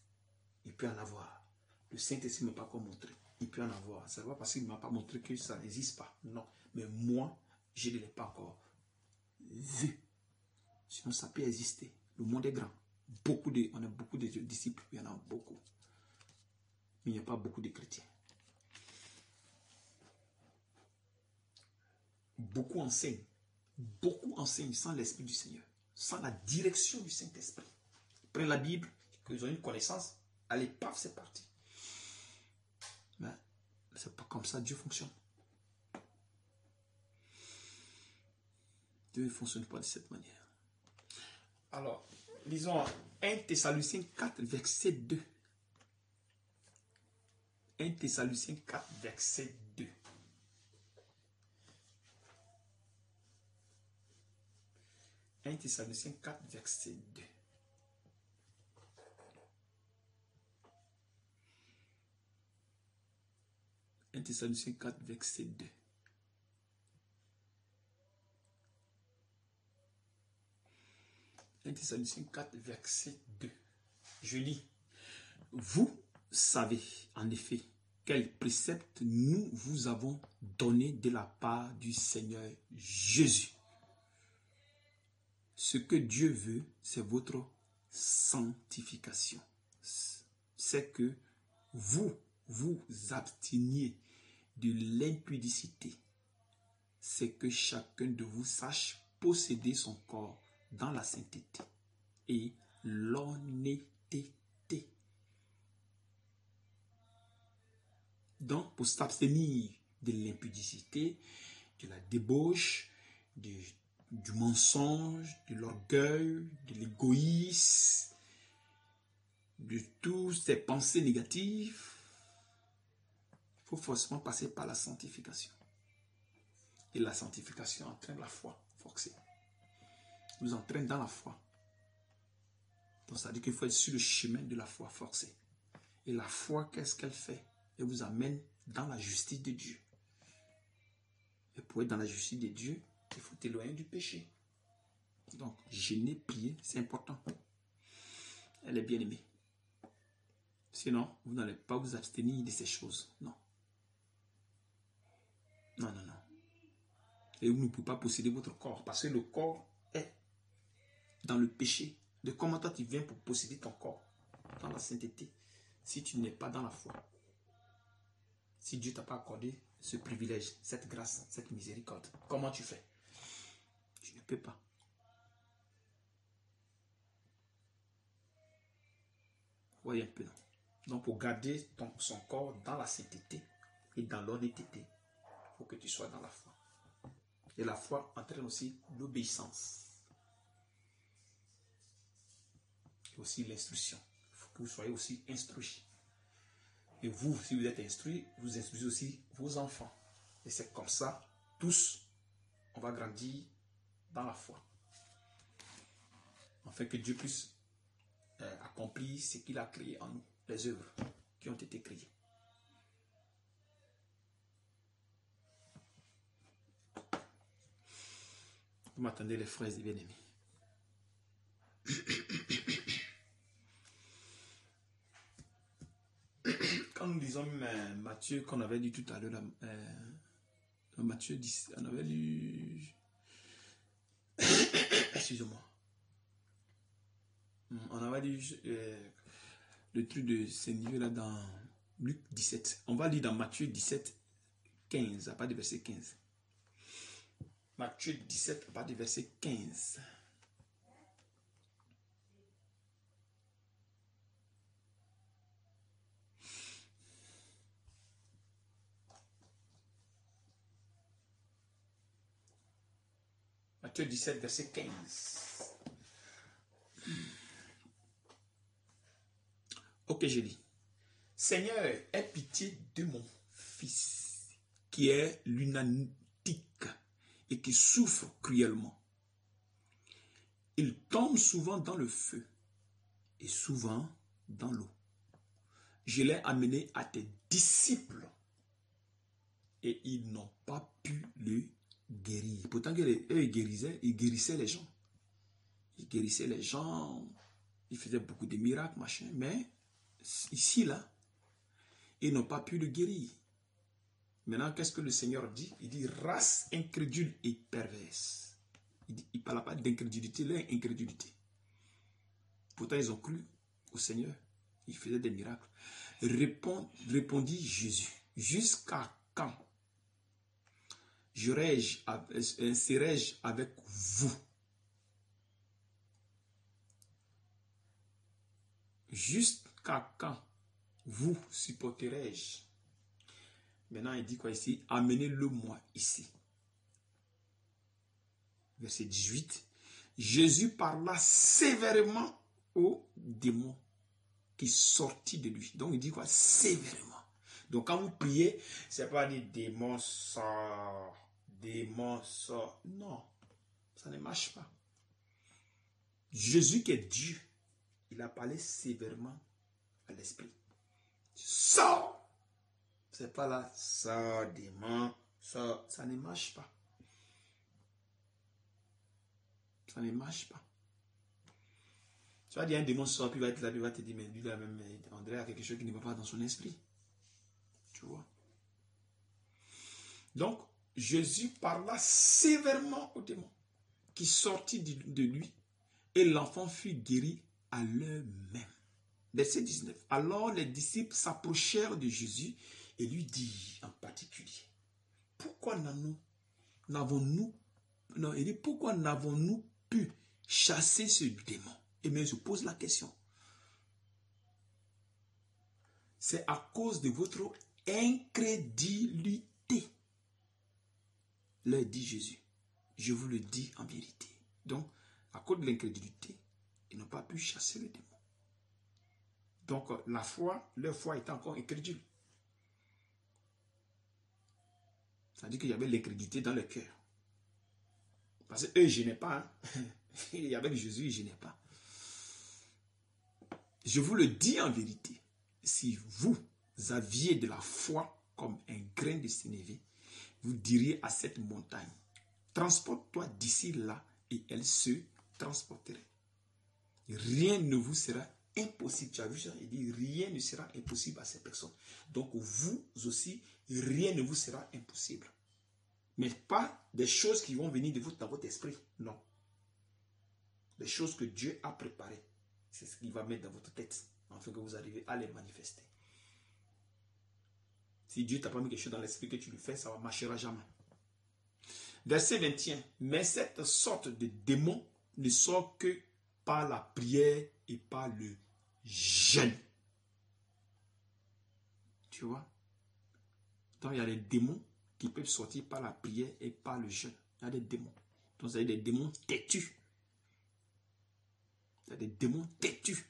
Il peut en avoir. Le Saint-Esprit ne m'a pas encore montré. Il peut en avoir. Ça ne va pas parce qu'il ne m'a pas montré que ça n'existe pas. Non. Mais moi, je ne l'ai pas encore vu. Sinon, ça peut exister. Le monde est grand. On a beaucoup de disciples. Il y en a beaucoup. Mais il n'y a pas beaucoup de chrétiens. Beaucoup enseignent sans l'Esprit du Seigneur, sans la direction du Saint-Esprit. Ils prennent la Bible, qu'ils ont une connaissance, allez, paf, c'est parti. Mais c'est pas comme ça Dieu fonctionne. Dieu ne fonctionne pas de cette manière. Alors, lisons 1 Thessaloniciens 4, verset 2. 1 Thessaloniciens 4, verset 2. 1 Thessaloniciens 4, verset 2. « 1 Thessaloniciens 4, verset 2. « 1 Thessaloniciens 4, verset 2. Je lis. « Vous savez, en effet, quels préceptes nous vous avons donnés de la part du Seigneur Jésus. Ce que Dieu veut, c'est votre sanctification. C'est que vous vous absteniez de l'impudicité. C'est que chacun de vous sache posséder son corps dans la sainteté et l'honnêteté. » Donc, pour s'abstenir de l'impudicité, de la débauche, du mensonge, de l'orgueil, de l'égoïsme, de toutes ces pensées négatives, il faut forcément passer par la sanctification. Et la sanctification entraîne la foi forcée. Nous entraîne dans la foi. Donc ça veut dire qu'il faut être sur le chemin de la foi forcée. Et la foi, qu'est-ce qu'elle fait? Elle vous amène dans la justice de Dieu. Et pour être dans la justice de Dieu, il faut t'éloigner du péché. Donc, jeûner, prier, c'est important. Elle est bien aimée. Sinon, vous n'allez pas vous abstenir de ces choses. Non. Non, non, non. Et vous ne pouvez pas posséder votre corps. Parce que le corps est dans le péché. De comment toi tu viens pour posséder ton corps dans la sainteté si tu n'es pas dans la foi? Si Dieu ne t'a pas accordé ce privilège, cette grâce, cette miséricorde, comment tu fais? Tu ne peux pas. Voyez un peu, non? Donc, pour garder son corps dans la sainteté et dans l'honnêteté, il faut que tu sois dans la foi. Et la foi entraîne aussi l'obéissance. Et aussi l'instruction. Il faut que vous soyez aussi instruits. Et vous, si vous êtes instruits, vous instruisez aussi vos enfants. Et c'est comme ça, tous, on va grandir dans la foi. Afin que Dieu puisse accomplir ce qu'il a créé en nous, les œuvres qui ont été créées. Vous m'attendez les frères et bien-aimés. Quand nous lisons Matthieu, qu'on avait lu tout à l'heure, Matthieu 10, on avait lu, excusez-moi, on avait lu le truc de Seigneur là dans Luc 17. On va lire dans Matthieu 17, 15, à part du verset 15. Matthieu 17, à part du verset 15. Matthieu 17, verset 15. Ok, je lis. Seigneur, aie pitié de mon fils, qui est lunatique et qui souffre cruellement. Il tombe souvent dans le feu et souvent dans l'eau. Je l'ai amené à tes disciples et ils n'ont pas pu le guérir. Pourtant, eux, ils guérissaient les gens. Ils guérissaient les gens, ils faisaient beaucoup de miracles, machin. Mais ici, là, ils n'ont pas pu le guérir. Maintenant, qu'est-ce que le Seigneur dit? Il dit race incrédule et perverse. Il ne parle pas d'incrédulité, leur incrédulité. Pourtant, ils ont cru au Seigneur. Il faisait des miracles. Répondit Jésus. Jusqu'à quand serai-je avec vous? Jusqu'à quand vous supporterai-je? Maintenant, il dit quoi ici? Amenez-le-moi ici. Verset 18. Jésus parla sévèrement au démon qui sortit de lui. Donc, il dit quoi? Sévèrement. Donc, quand vous priez, c'est pas dire démon sort, démon sort. Non, ça ne marche pas. Jésus qui est Dieu, il a parlé sévèrement à l'esprit. Sors! C'est pas là, sors, démon, sors. Ça ne marche pas. Ça ne marche pas. Tu vas dire un démon sort, puis il va être là, puis il va te dire, mais lui là même, André a quelque chose qui ne va pas dans son esprit. Tu vois. Donc, Jésus parla sévèrement au démon qui sortit de lui et l'enfant fut guéri à l'heure même. Verset 19. Alors les disciples s'approchèrent de Jésus et lui dirent en particulier, pourquoi n'avons-nous pu chasser ce démon? Et bien, je pose la question. C'est à cause de votre incrédulité, leur dit Jésus. Je vous le dis en vérité. Donc, à cause de l'incrédulité, ils n'ont pas pu chasser le démon. Donc, leur foi était encore incrédule. Ça veut dire qu'il y avait l'incrédulité dans le cœur. Parce qu'eux, ils ne gênaient pas. Hein? Et avec Jésus, ils ne gênaient pas. Je vous le dis en vérité. Si vous aviez de la foi comme un grain de sénévé, vous diriez à cette montagne, transporte-toi d'ici là, et elle se transporterait. Rien ne vous sera impossible. Tu as vu ça? Il dit, rien ne sera impossible à ces personnes. Donc vous aussi, rien ne vous sera impossible. Mais pas des choses qui vont venir de vous dans votre esprit. Non. Les choses que Dieu a préparées. C'est ce qu'il va mettre dans votre tête, afin que vous arrivez à les manifester. Si Dieu t'a pas mis quelque chose dans l'esprit que tu le fais, ça ne marchera jamais. Verset 21. Mais cette sorte de démon ne sort que par la prière et par le jeûne. Tu vois? Donc il y a des démons qui peuvent sortir par la prière et par le jeûne. Il y a des démons. Donc il y a des démons têtus. Il y a des démons têtus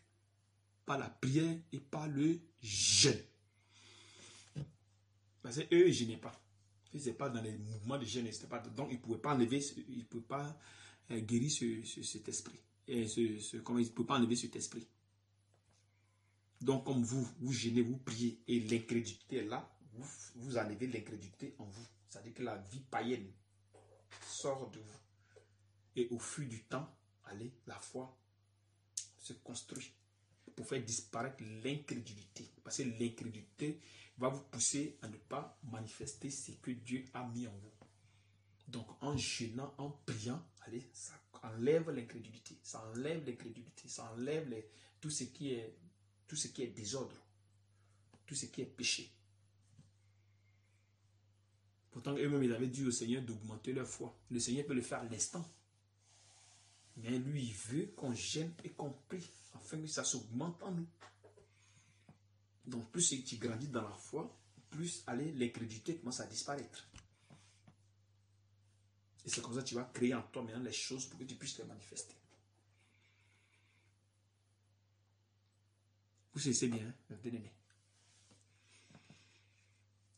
par la prière et par le jeûne. Parce que eux, ils ne gênaient pas. Ils n'étaient pas dans les mouvements de jeûne. Donc, ils ne pouvaient pas enlever, ils ne pouvaient pas guérir cet esprit. Et ils ne pouvaient pas enlever cet esprit. Donc, comme vous gênez, vous priez, et l'incrédulité est là, vous enlevez l'incrédulité en vous. C'est-à-dire que la vie païenne sort de vous. Et au fil du temps, allez, la foi se construit pour faire disparaître l'incrédulité. Parce que l'incrédulité va vous pousser à ne pas manifester ce que Dieu a mis en vous. Donc en jeûnant, en priant, allez, ça enlève l'incrédulité. Ça enlève l'incrédulité. Ça enlève tout ce qui est désordre. Tout ce qui est péché. Pourtant, eux-mêmes, ils avaient dit au Seigneur d'augmenter leur foi. Le Seigneur peut le faire à l'instant. Mais lui, il veut qu'on gêne et qu'on prie, afin que ça s'augmente en nous. Donc, plus tu grandis dans la foi, plus l'incrédulité commence à disparaître. Et c'est comme ça que tu vas créer en toi maintenant les choses pour que tu puisses les manifester. Vous savez bien, hein, bien aimé.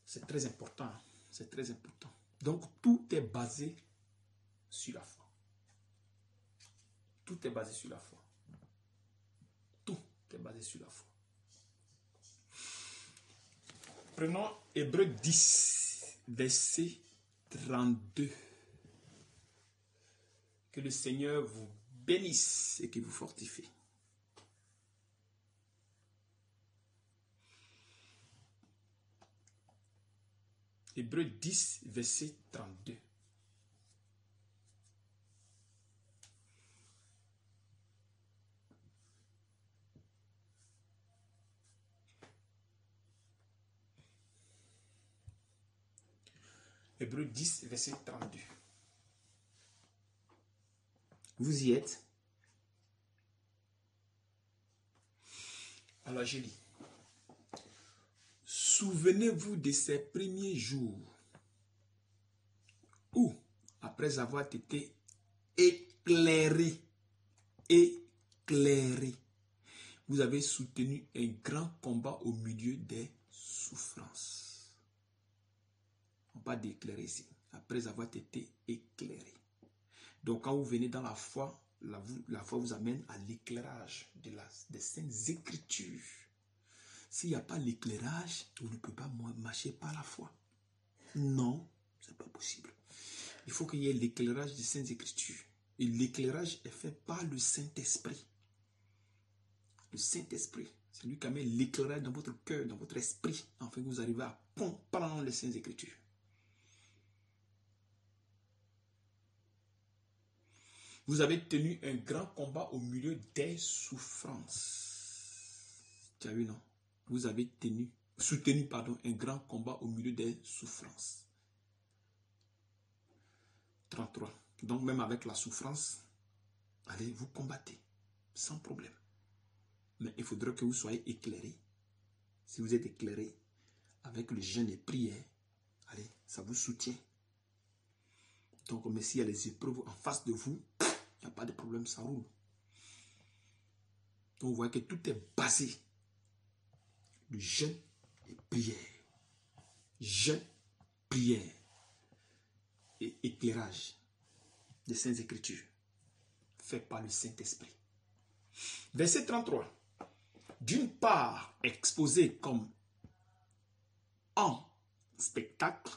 C'est très important. Hein? C'est très important. Donc, tout est basé sur la foi. Tout est basé sur la foi. Tout est basé sur la foi. Prenons Hébreux 10, verset 32. Que le Seigneur vous bénisse et qu'il vous fortifie. Hébreux 10, verset 32. Hébreux 10, verset 32. Vous y êtes? Alors je lis. Souvenez-vous de ces premiers jours où, après avoir été éclairé, vous avez soutenu un grand combat au milieu des souffrances. On va d'éclairer ici, après avoir été éclairé. Donc quand vous venez dans la foi, la foi vous amène à l'éclairage des saintes écritures. S'il n'y a pas l'éclairage, vous ne pouvez pas marcher par la foi. Non, ce n'est pas possible. Il faut qu'il y ait l'éclairage des saintes écritures. Et l'éclairage est fait par le Saint-Esprit. Le Saint-Esprit, c'est lui qui met l'éclairage dans votre cœur, dans votre esprit, afin que vous arrivez à comprendre les saintes écritures. Vous avez tenu un grand combat au milieu des souffrances. Tu as vu, non? Vous avez soutenu un grand combat au milieu des souffrances. 33. Donc même avec la souffrance, allez, vous combattez, sans problème. Mais il faudra que vous soyez éclairés. Si vous êtes éclairés avec le jeûne et prière, allez, ça vous soutient. Donc, mais s'il y a les épreuves en face de vous, il n'y a pas de problème, ça roule. Donc, vous voyez que tout est basé. Le jeûne et prière. Jeûne, prière et éclairage des Saintes Écritures fait par le Saint-Esprit. Verset 33. D'une part, exposé comme en spectacle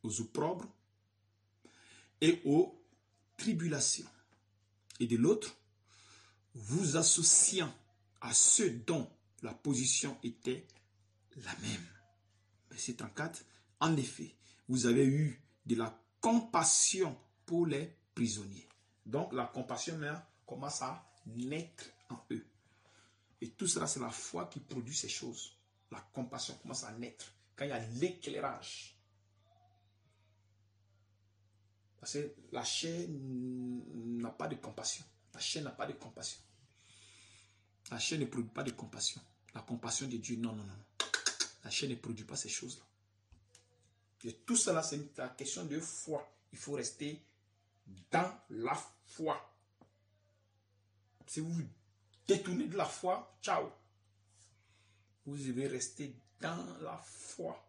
aux opprobres et aux tribulations. Et de l'autre, vous associant à ceux dont la position était la même. Verset 34. En effet, vous avez eu de la compassion pour les prisonniers. Donc la compassion commence à naître en eux. Et tout cela, c'est la foi qui produit ces choses. La compassion commence à naître quand il y a l'éclairage. Parce que la chair n'a pas de compassion. La chair n'a pas de compassion. La chair ne produit pas de compassion. La compassion de Dieu, non, non, non. La chair ne produit pas ces choses-là. Et tout cela, c'est la question de foi. Il faut rester dans la foi. Si vous vous détournez de la foi, ciao. Vous devez rester dans la foi.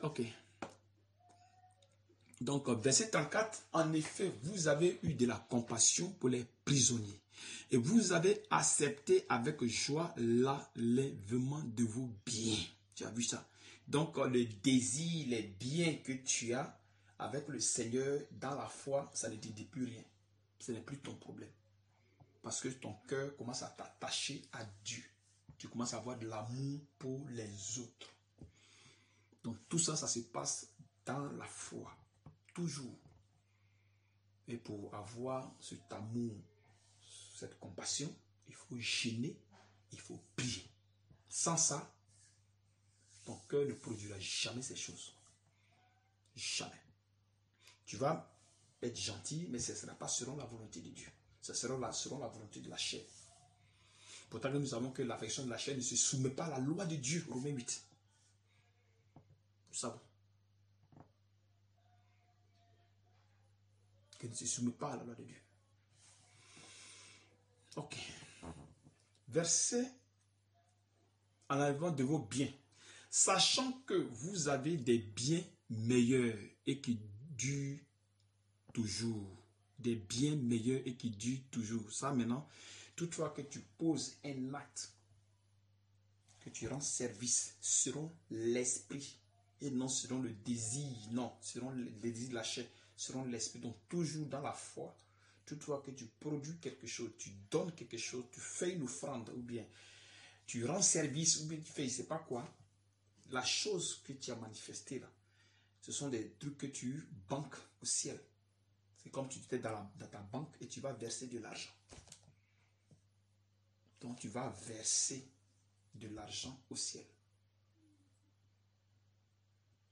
Ok. Donc, verset 34, en effet, vous avez eu de la compassion pour les prisonniers. Et vous avez accepté avec joie l'enlèvement de vos biens. Tu as vu ça? Donc, le désir, les biens que tu as avec le Seigneur dans la foi, ça ne te dit plus rien. Ce n'est plus ton problème. Parce que ton cœur commence à t'attacher à Dieu. Tu commences à avoir de l'amour pour les autres. Donc, tout ça, ça se passe dans la foi. Toujours. Et pour avoir cet amour, cette compassion, il faut jeûner, il faut prier. Sans ça, ton cœur ne produira jamais ces choses. Jamais. Tu vas être gentil, mais ce ne sera pas selon la volonté de Dieu. Ce sera selon la volonté de la chair. Pourtant que nous savons que l'affection de la chair ne se soumet pas à la loi de Dieu, Romains 8. Nous savons. Qu'elle ne se soumet pas à la loi de Dieu. Ok. Verset en arrivant de vos biens, sachant que vous avez des biens meilleurs et qui durent toujours. Des biens meilleurs et qui durent toujours. Ça maintenant, toutefois que tu poses un acte, que tu rends service selon l'esprit et non selon le désir, non, selon le désir de la chair, selon l'esprit, donc toujours dans la foi. Toutefois que tu produis quelque chose, tu donnes quelque chose, tu fais une offrande ou bien tu rends service ou bien tu fais je ne sais pas quoi, la chose que tu as manifestée là, ce sont des trucs que tu banques au ciel. C'est comme tu étais dans ta banque et tu vas verser de l'argent. Donc tu vas verser de l'argent au ciel.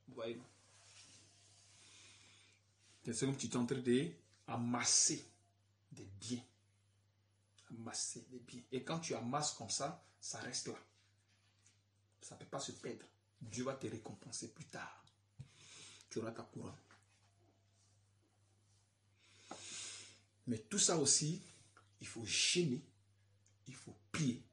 Vous voyez? C'est comme tu es en train d'amasser des biens. Amasser des biens. Et quand tu amasses comme ça, ça reste là. Ça ne peut pas se perdre. Dieu va te récompenser plus tard. Tu auras ta couronne. Mais tout ça aussi, il faut gêner, il faut prier,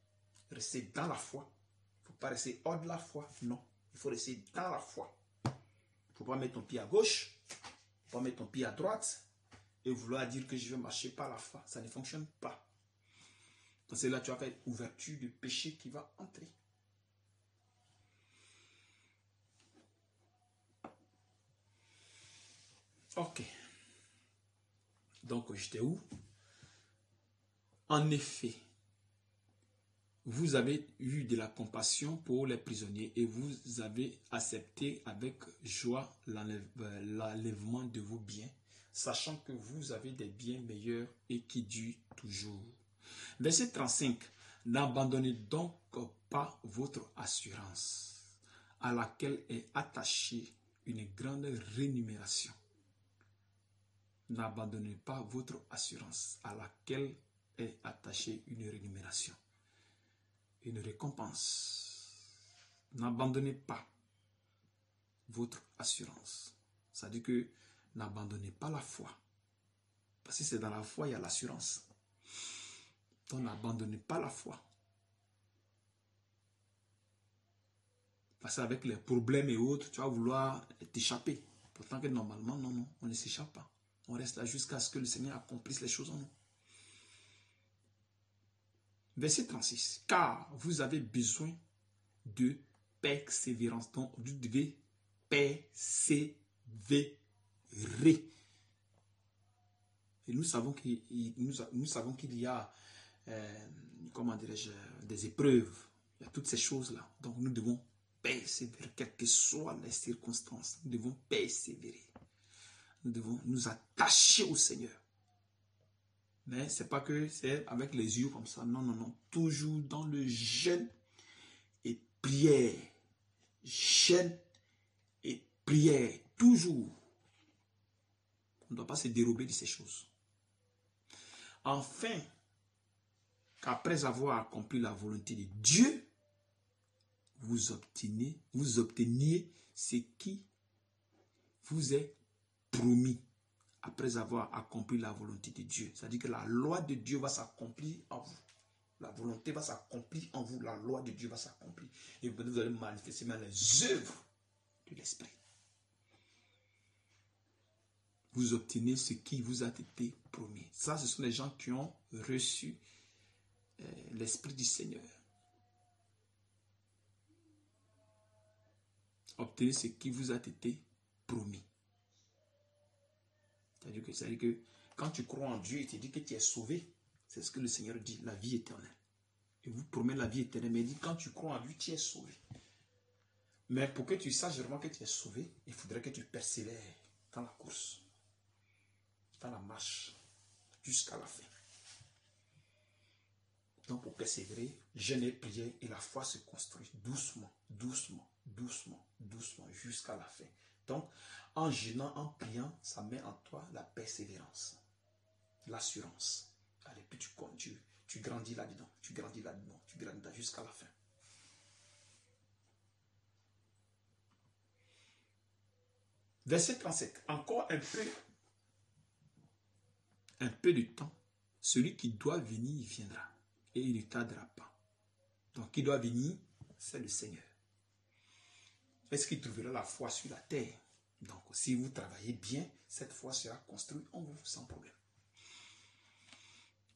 rester dans la foi. Il ne faut pas rester hors de la foi, non. Il faut rester dans la foi. Il ne faut pas mettre ton pied à gauche, il ne faut pas mettre ton pied à droite et vouloir dire que je vais marcher par la foi. Ça ne fonctionne pas. Parce que là, tu vas faire une ouverture de péché qui va entrer. Ok. Donc, j'étais où? En effet, vous avez eu de la compassion pour les prisonniers et vous avez accepté avec joie l'enlèvement de vos biens, sachant que vous avez des biens meilleurs et qui durent toujours. Verset 35. N'abandonnez donc pas votre assurance, à laquelle est attachée une grande rémunération. N'abandonnez pas votre assurance, à laquelle est attachée une rémunération, une récompense. N'abandonnez pas votre assurance. Ça dit que n'abandonnez pas la foi. Parce que c'est dans la foi, il y a l'assurance. Donc n'abandonnez pas la foi. Parce qu'avec les problèmes et autres, tu vas vouloir t'échapper. Pourtant que normalement, non, on ne s'échappe pas. On reste là jusqu'à ce que le Seigneur accomplisse les choses en nous. Verset 36. Car vous avez besoin de persévérance. Donc, vous devez persévérer. Et nous savons qu'il y a, comment dirais-je, des épreuves. Il y a toutes ces choses-là. Donc, nous devons persévérer, quelles que soient les circonstances. Nous devons persévérer. Nous devons nous attacher au Seigneur. Mais ce n'est pas que c'est avec les yeux comme ça. Non. Toujours dans le jeûne et prière. Jeûne et prière. Toujours. On ne doit pas se dérober de ces choses. Enfin, qu'après avoir accompli la volonté de Dieu, vous obteniez ce qui vous est promis. Après avoir accompli la volonté de Dieu. C'est-à-dire que la loi de Dieu va s'accomplir en vous. La volonté va s'accomplir en vous. La loi de Dieu va s'accomplir. Et vous allez manifester les œuvres de l'Esprit. Vous obtenez ce qui vous a été promis. Ça, ce sont les gens qui ont reçu l'Esprit du Seigneur. Obtenez ce qui vous a été promis. C'est-à-dire que quand tu crois en Dieu, il te dit que tu es sauvé. C'est ce que le Seigneur dit, la vie éternelle. Il vous promet la vie éternelle, mais il dit quand tu crois en lui, tu es sauvé. Mais pour que tu saches vraiment que tu es sauvé, il faudrait que tu persévères dans la course, dans la marche, jusqu'à la fin. Donc pour persévérer, jeûner, prier et la foi se construit doucement, jusqu'à la fin. Donc, en jeûnant, en priant, ça met en toi la persévérance, l'assurance. Allez, puis tu grandis là-dedans, tu grandis là-dedans, tu grandis là jusqu'à la fin. Verset 37. Encore un peu de temps, celui qui doit venir, il viendra. Et il ne tardera pas. Donc, qui doit venir, c'est le Seigneur. Est-ce qu'il trouvera la foi sur la terre? Donc, si vous travaillez bien, cette foi sera construite en vous sans problème.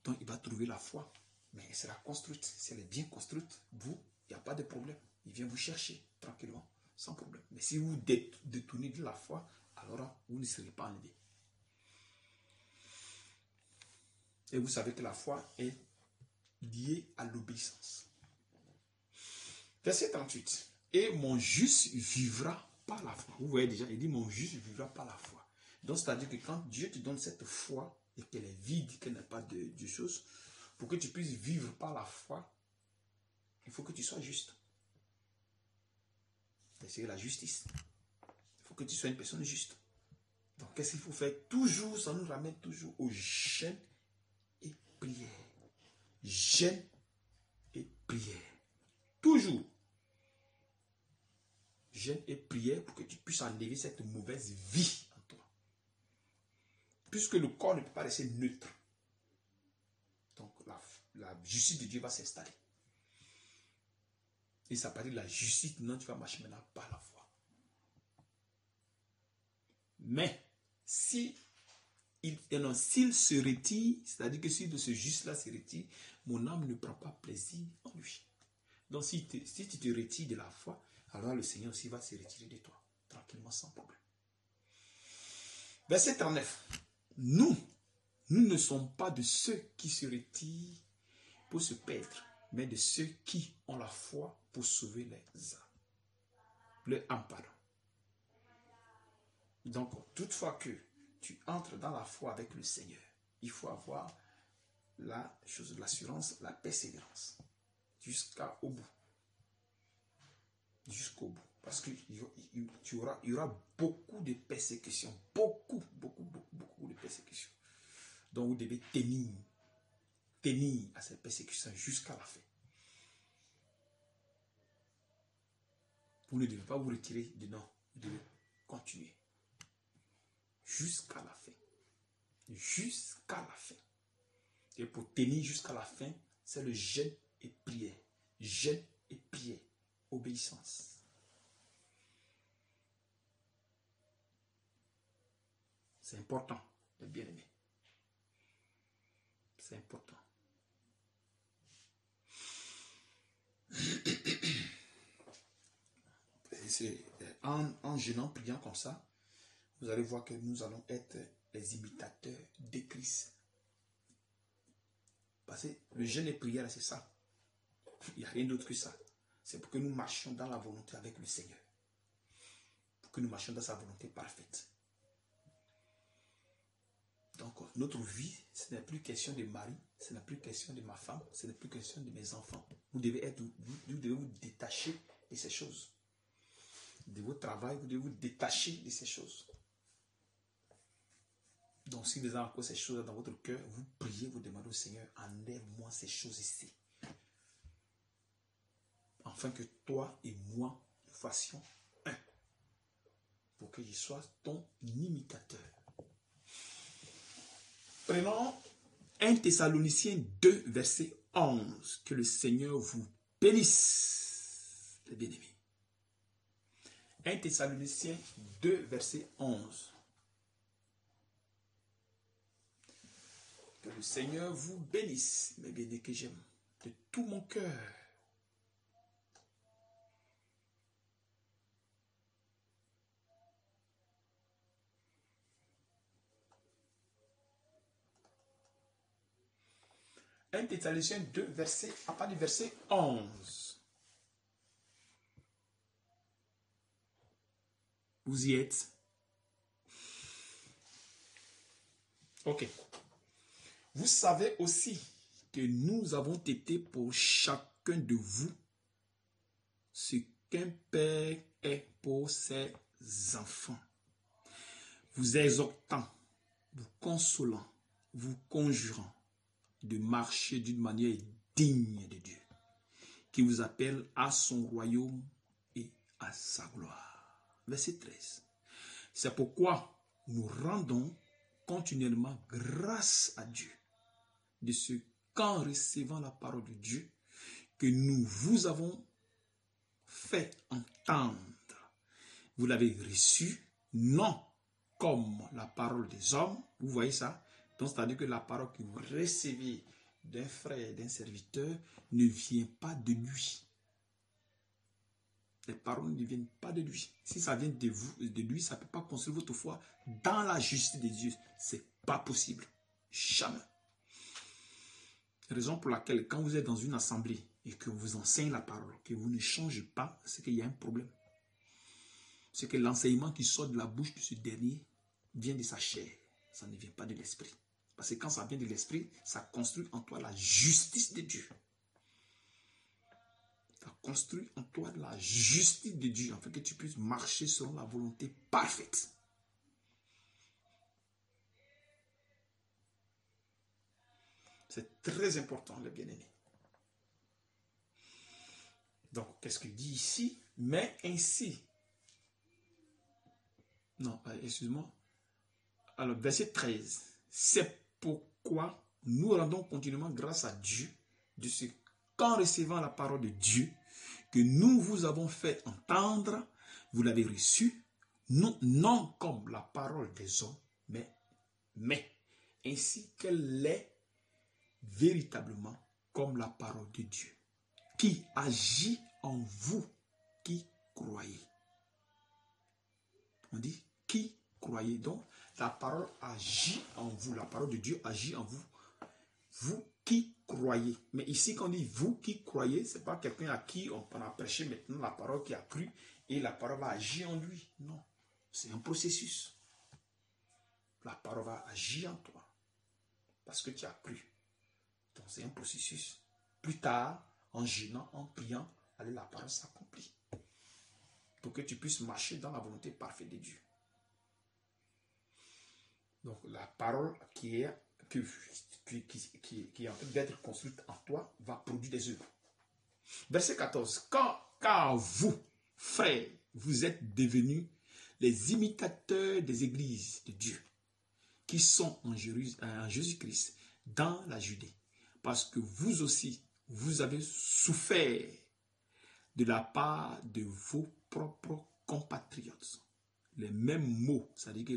Donc, il va trouver la foi, mais elle sera construite. Si elle est bien construite, vous, il n'y a pas de problème. Il vient vous chercher tranquillement, sans problème. Mais si vous détournez de la foi, alors vous ne serez pas enlevé. Et vous savez que la foi est liée à l'obéissance. Verset 38. Et mon juste vivra par la foi. Vous voyez déjà, il dit mon juste vivra par la foi. Donc, c'est-à-dire que quand Dieu te donne cette foi et qu'elle est vide, qu'elle n'a pas de choses, pour que tu puisses vivre par la foi, il faut que tu sois juste. C'est la justice. Il faut que tu sois une personne juste. Donc, qu'est-ce qu'il faut faire? Toujours, ça nous ramène toujours au jeûne et prière. Jeûne et prière. Toujours. Jeûne et prière pour que tu puisses enlever cette mauvaise vie en toi. Puisque le corps ne peut pas rester neutre. Donc, la justice de Dieu va s'installer. Et ça parle de la justice, non, tu vas marcher maintenant par la foi. Mais, s'il se retire, c'est-à-dire que si de ce juste-là se retire, mon âme ne prend pas plaisir en lui. Donc, si tu te retires de la foi, alors le Seigneur aussi va se retirer de toi, tranquillement, sans problème. Verset 39. Nous ne sommes pas de ceux qui se retirent pour se perdre, mais de ceux qui ont la foi pour sauver les âmes. Le âme, pardon. Donc, toutefois que tu entres dans la foi avec le Seigneur, il faut avoir l'assurance, la persévérance, jusqu'au bout. Jusqu'au bout. Parce qu'il y aura beaucoup de persécutions. Beaucoup de persécutions. Donc, vous devez tenir à ces persécutions jusqu'à la fin. Vous ne devez pas vous retirer de non. Vous devez continuer. Jusqu'à la fin. Jusqu'à la fin. Et pour tenir jusqu'à la fin, c'est le jeûne et prière. Jeûne et prière. Obéissance. C'est important, les bien-aimés. C'est important. En jeûnant, priant comme ça, vous allez voir que nous allons être les imitateurs de Christ. Parce que le jeûne et prière, c'est ça. Il n'y a rien d'autre que ça. C'est pour que nous marchions dans la volonté avec le Seigneur. Pour que nous marchions dans sa volonté parfaite. Donc, notre vie, ce n'est plus question de mari, ce n'est plus question de ma femme, ce n'est plus question de mes enfants. Vous devez vous détacher de ces choses. De votre travail, vous devez vous détacher de ces choses. Donc, si vous avez encore ces choses dans votre cœur, vous priez, vous demandez au Seigneur, enlève-moi ces choses ici. Afin que toi et moi, nous fassions un. Pour que je sois ton imitateur. Prenons 1 Thessaloniciens 2, verset 11. Que le Seigneur vous bénisse, les bien-aimés. 1 Thessaloniciens 2, verset 11. Que le Seigneur vous bénisse, mes bien-aimés que j'aime, de tout mon cœur. Un Thessaloniciens 2, verset, à part du verset 11. Vous y êtes? Ok. Vous savez aussi que nous avons été pour chacun de vous ce qu'un père est pour ses enfants. Vous exhortant, vous consolant, vous conjurant de marcher d'une manière digne de Dieu, qui vous appelle à son royaume et à sa gloire. Verset 13. C'est pourquoi nous rendons continuellement grâce à Dieu de ce qu'en recevant la parole de Dieu que nous vous avons fait entendre, vous l'avez reçu, non comme la parole des hommes. Vous voyez ça? Donc, c'est-à-dire que la parole que vous recevez d'un frère, d'un serviteur, ne vient pas de lui. Les paroles ne viennent pas de lui. Si ça vient de vous, de lui, ça ne peut pas construire votre foi dans la justice de Dieu. Ce n'est pas possible. Jamais. Raison pour laquelle, quand vous êtes dans une assemblée et que vous enseigne la parole, que vous ne changez pas, c'est qu'il y a un problème. C'est que l'enseignement qui sort de la bouche de ce dernier vient de sa chair. Ça ne vient pas de l'esprit. Parce que quand ça vient de l'esprit, ça construit en toi la justice de Dieu. Ça construit en toi la justice de Dieu, afin que tu puisses marcher selon la volonté parfaite. C'est très important, les bien-aimés. Donc, qu'est-ce qu'il dit ici? Mais ainsi. Non, excuse-moi. Alors, verset 13. C'est pourquoi nous rendons continuellement grâce à Dieu de ce qu'en recevant la parole de Dieu que nous vous avons fait entendre, vous l'avez reçu, non comme la parole des hommes, mais ainsi qu'elle est véritablement comme la parole de Dieu, qui agit en vous qui croyez. On dit qui croyez. Donc, la parole agit en vous. La parole de Dieu agit en vous. Vous qui croyez. Mais ici, quand on dit vous qui croyez, ce n'est pas quelqu'un à qui on a prêché maintenant la parole qui a cru et la parole va agir en lui. Non. C'est un processus. La parole va agir en toi parce que tu as cru. Donc, c'est un processus. Plus tard, en gênant, en priant, allez, la parole s'accomplit. Pour que tu puisses marcher dans la volonté parfaite de Dieu. Donc, la parole qui est en train d'être construite en toi va produire des œuvres. Verset 14. Car vous, frères, vous êtes devenus les imitateurs des églises de Dieu qui sont en Jésus-Christ dans la Judée. Parce que vous aussi, vous avez souffert de la part de vos propres compatriotes. Les mêmes mots, c'est-à-dire que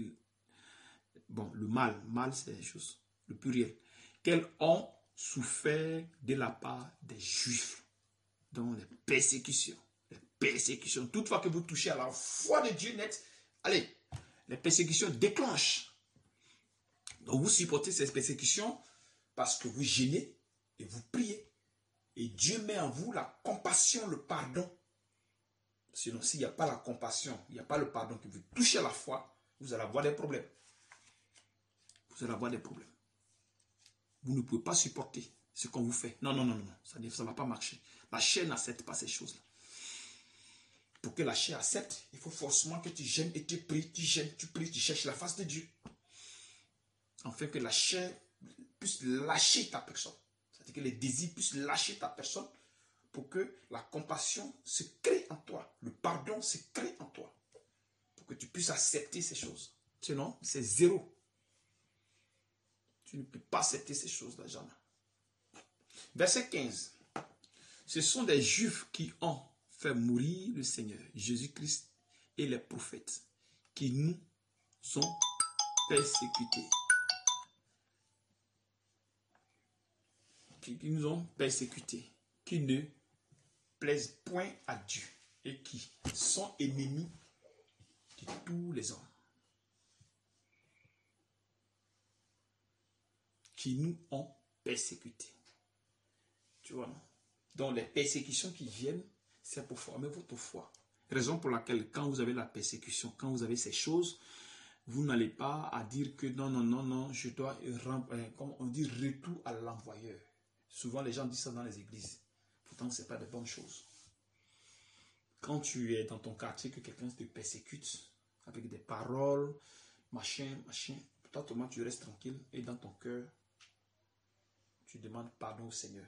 bon, le mal c'est la chose, le pluriel, qu'elles ont souffert de la part des Juifs dans les persécutions. Toutefois que vous touchez à la foi de Dieu net, allez, les persécutions déclenchent. Donc vous supportez ces persécutions parce que vous gênez et vous priez. Et Dieu met en vous la compassion, le pardon. Sinon, s'il n'y a pas la compassion, il n'y a pas le pardon, que vous touchez à la foi, vous allez avoir des problèmes. Vous allez avoir des problèmes. Vous ne pouvez pas supporter ce qu'on vous fait. Non. Ça ne va pas marcher. La chair n'accepte pas ces choses-là. Pour que la chair accepte, il faut forcément que tu gênes et tu pries, tu gênes, tu pries, tu cherches la face de Dieu. Afin que la chair puisse lâcher ta personne. C'est-à-dire que les désirs puissent lâcher ta personne pour que la compassion se crée en toi. Le pardon se crée en toi. Pour que tu puisses accepter ces choses. Sinon, c'est zéro. Tu ne peux pas accepter ces choses-là, jamais. Verset 15. Ce sont des Juifs qui ont fait mourir le Seigneur, Jésus-Christ et les prophètes, qui nous ont persécutés. Qui nous ont persécutés, qui ne plaisent point à Dieu et qui sont ennemis de tous les hommes. Qui nous ont persécutés. Tu vois, non? Donc les persécutions qui viennent, c'est pour former votre foi. Raison pour laquelle quand vous avez la persécution, quand vous avez ces choses, vous n'allez pas à dire que non, je dois, comme on dit, retour à l'envoyeur. Souvent les gens disent ça dans les églises. Pourtant, ce n'est pas de bonnes choses. Quand tu es dans ton quartier, que quelqu'un te persécute avec des paroles, machin, toi, tu restes tranquille et dans ton cœur, tu demandes pardon au Seigneur.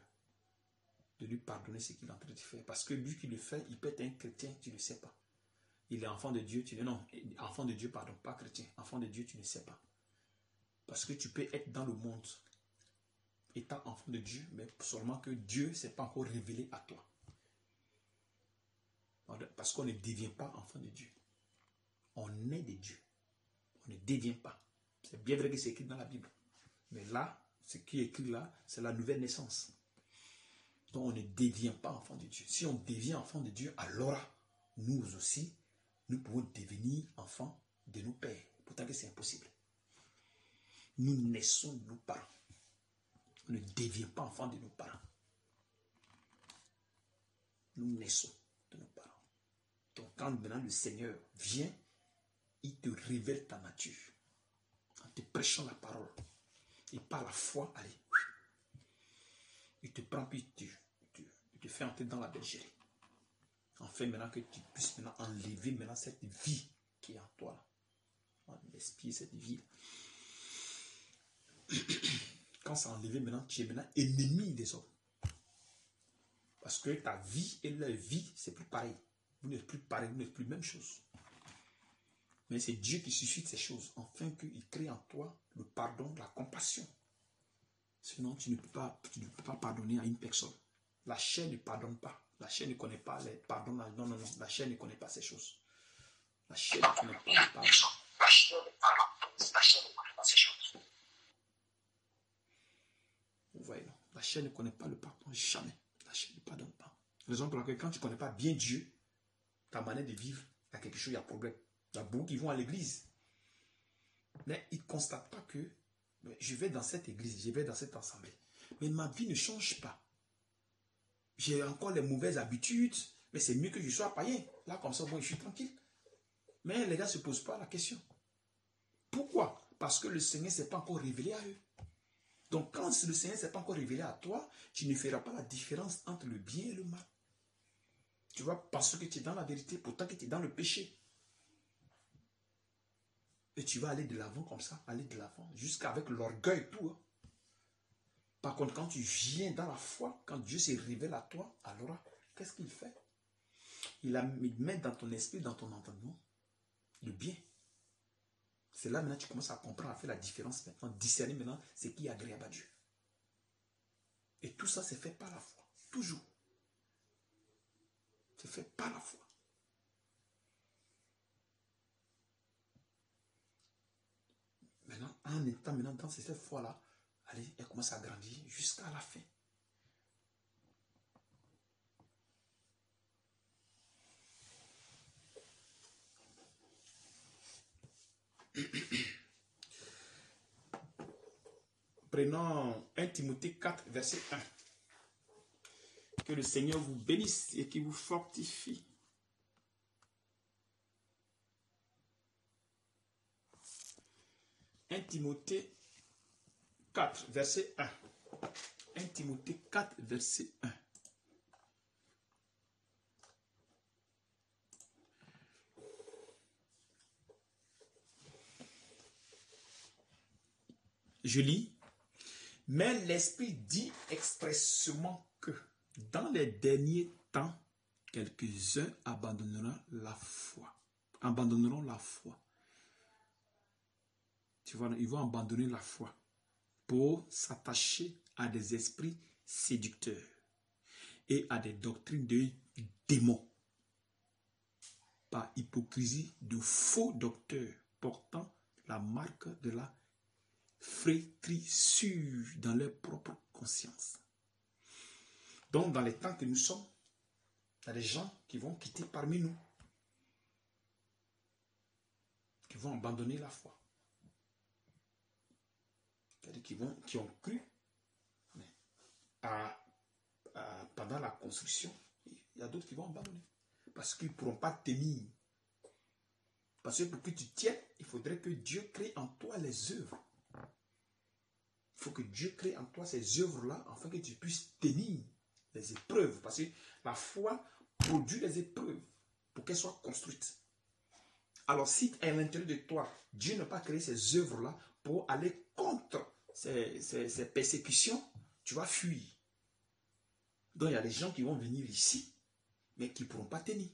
De lui pardonner ce qu'il est en train de faire. Parce que lui qui le fait, il peut être un chrétien, tu ne le sais pas. Il est enfant de Dieu, tu dis non, enfant de Dieu, pardon, pas chrétien. Enfant de Dieu, tu ne sais pas. Parce que tu peux être dans le monde, étant enfant de Dieu, mais seulement que Dieu ne s'est pas encore révélé à toi. Parce qu'on ne devient pas enfant de Dieu. On est de Dieu. On ne devient pas. C'est bien vrai que c'est écrit dans la Bible. Mais là, ce qui est écrit là, c'est la nouvelle naissance. Donc on ne devient pas enfant de Dieu. Si on devient enfant de Dieu, alors nous aussi, nous pouvons devenir enfants de nos pères. Pourtant que c'est impossible. Nous naissons de nos parents. On ne devient pas enfant de nos parents. Nous naissons de nos parents. Donc quand maintenant le Seigneur vient, il te révèle ta nature. En te prêchant la parole. Et par la foi, allez. Il te prend puis il te fait entrer dans la bergerie. Enfin, maintenant que tu puisses maintenant enlever maintenant cette vie qui est en toi. L'esprit, cette vie. Quand c'est enlevé maintenant, tu es maintenant ennemi des hommes. Parce que ta vie et leur vie, c'est plus pareil. Vous n'êtes plus pareil, vous n'êtes plus même chose. Mais c'est Dieu qui suscite ces choses, afin qu'il crée en toi le pardon, la compassion. Sinon, tu ne peux pas pardonner à une personne. La chair ne pardonne pas. La chair ne connaît pas les pardons. Non, non, non. La chair ne connaît pas ces choses. La chair ne connaît pas le pardon. La chair ne connaît pas ces choses. Vous voyez, non? La chair ne connaît pas le pardon. Jamais. La chair ne pardonne pas. Raison pour laquelle quand tu ne connais pas bien Dieu, ta manière de vivre, il y a quelque chose, il y a problème. Il y a beaucoup qui vont à l'église. Mais ils ne constatent pas que je vais dans cette église, je vais dans cette assemblée. Mais ma vie ne change pas. J'ai encore les mauvaises habitudes, mais c'est mieux que je sois païen. Là, comme ça, moi, je suis tranquille. Mais les gars ne se posent pas la question. Pourquoi? Parce que le Seigneur ne s'est pas encore révélé à eux. Donc, quand le Seigneur ne s'est pas encore révélé à toi, tu ne feras pas la différence entre le bien et le mal. Tu vas penser que tu es dans la vérité, pourtant que tu es dans le péché. Et tu vas aller de l'avant comme ça, aller de l'avant, jusqu'avec l'orgueil et tout. Hein. Par contre, quand tu viens dans la foi, quand Dieu se révèle à toi, alors, qu'est-ce qu'il fait? Il met dans ton esprit, dans ton entendement, le bien. C'est là maintenant que tu commences à comprendre, à faire la différence maintenant, discerner maintenant ce qui est agréable à Dieu. Et tout ça, c'est fait par la foi. Toujours. C'est fait par la foi. Maintenant, en étant maintenant dans cette foi-là, allez, elle commence à grandir jusqu'à la fin. Prenons 1 Timothée 4, verset 1. Que le Seigneur vous bénisse et qu'il vous fortifie. « 1 Timothée 4, verset 1. 1 Timothée 4, verset 1. Je lis. Mais l'Esprit dit expressément que dans les derniers temps, quelques-uns abandonneront la foi. Abandonneront la foi. Tu vois, ils vont abandonner la foi pour s'attacher à des esprits séducteurs et à des doctrines de démons. Par hypocrisie de faux docteurs portant la marque de la flétrissure dans leur propre conscience. Donc, dans les temps que nous sommes, il y a des gens qui vont quitter parmi nous, qui vont abandonner la foi. C'est-à-dire qui ont cru pendant la construction. Il y a d'autres qui vont abandonner. Parce qu'ils ne pourront pas tenir. Parce que pour que tu tiennes, il faudrait que Dieu crée en toi les œuvres. Il faut que Dieu crée en toi ces œuvres-là afin que tu puisses tenir les épreuves. Parce que la foi produit les épreuves pour qu'elles soient construites. Alors si à l'intérieur de toi, Dieu n'a pas créé ces œuvres-là pour aller contre ces persécutions, tu vas fuir. Donc il y a des gens qui vont venir ici, mais qui ne pourront pas tenir.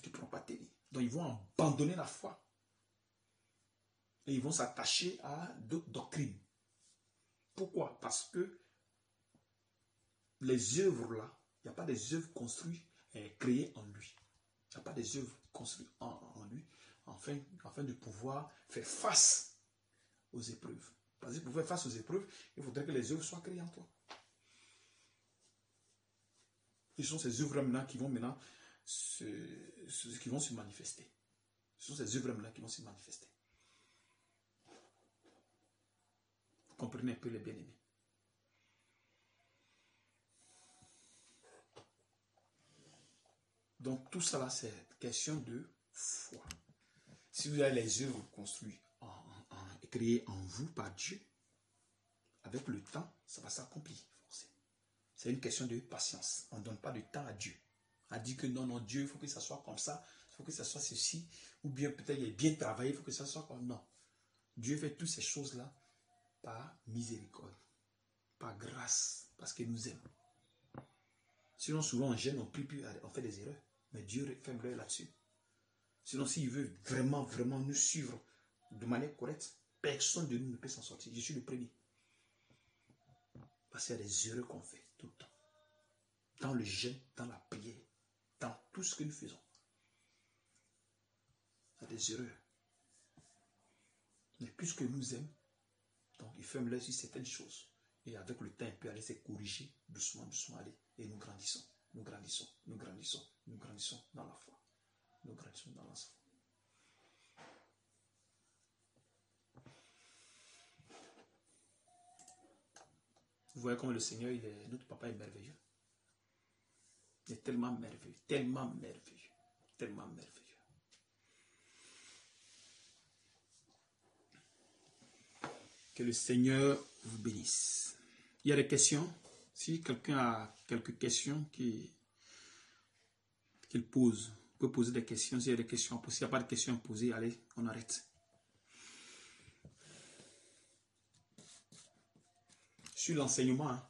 Qui ne pourront pas tenir. Donc ils vont abandonner la foi. Et ils vont s'attacher à d'autres doctrines. Pourquoi? Parce que les œuvres là, il n'y a pas des œuvres construites et créées en lui. Il n'y a pas des œuvres construites en lui, afin de pouvoir faire face aux épreuves. Parce que pour faire face aux épreuves, il faudrait que les œuvres soient créées en toi. Et ce sont ces œuvres là qui vont maintenant qui vont se manifester. Ce sont ces œuvres là qui vont se manifester. Vous comprenez un peu les bien-aimés. Donc tout ça là, c'est question de foi. Si vous avez les œuvres construites et créées en vous par Dieu, avec le temps, ça va s'accomplir. C'est une question de patience. On ne donne pas de temps à Dieu. On dit que non, Dieu, il faut que ça soit comme ça, il faut que ça soit ceci, ou bien peut-être il est bien travaillé, il faut que ça soit comme... Non. Dieu fait toutes ces choses-là par miséricorde, par grâce, parce qu'il nous aime. Sinon, souvent, on gêne, on prie, on fait des erreurs. Mais Dieu fait l'œil là-dessus. Sinon, s'il veut vraiment, vraiment nous suivre de manière correcte, personne de nous ne peut s'en sortir. Je suis le premier. Parce qu'il y a des erreurs qu'on fait tout le temps. Dans le jeûne, dans la prière, dans tout ce que nous faisons. Il y a des erreurs. Mais puisque nous aime, donc il fait l'œil sur certaines choses. Et avec le temps, il peut aller se corriger doucement, doucement, aller. Et nous grandissons, nous grandissons, nous grandissons, nous grandissons dans la foi. Nous grandissons dans la foi. Vous voyez comme le Seigneur, notre papa est merveilleux. Il est tellement merveilleux, tellement merveilleux, tellement merveilleux. Que le Seigneur vous bénisse. Il y a des questions. Si quelqu'un a quelques questions qu'il pose, il peut poser des questions. S'il y a des questions à poser, s'il n'y a pas de questions à poser, allez, on arrête. Sur l'enseignement, hein,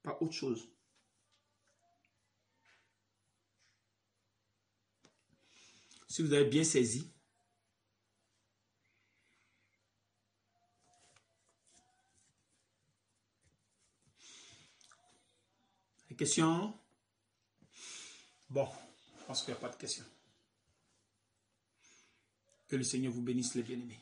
pas autre chose. Si vous avez bien saisi, les questions, bon, je pense qu'il n'y a pas de questions. Que le Seigneur vous bénisse, les bien-aimés.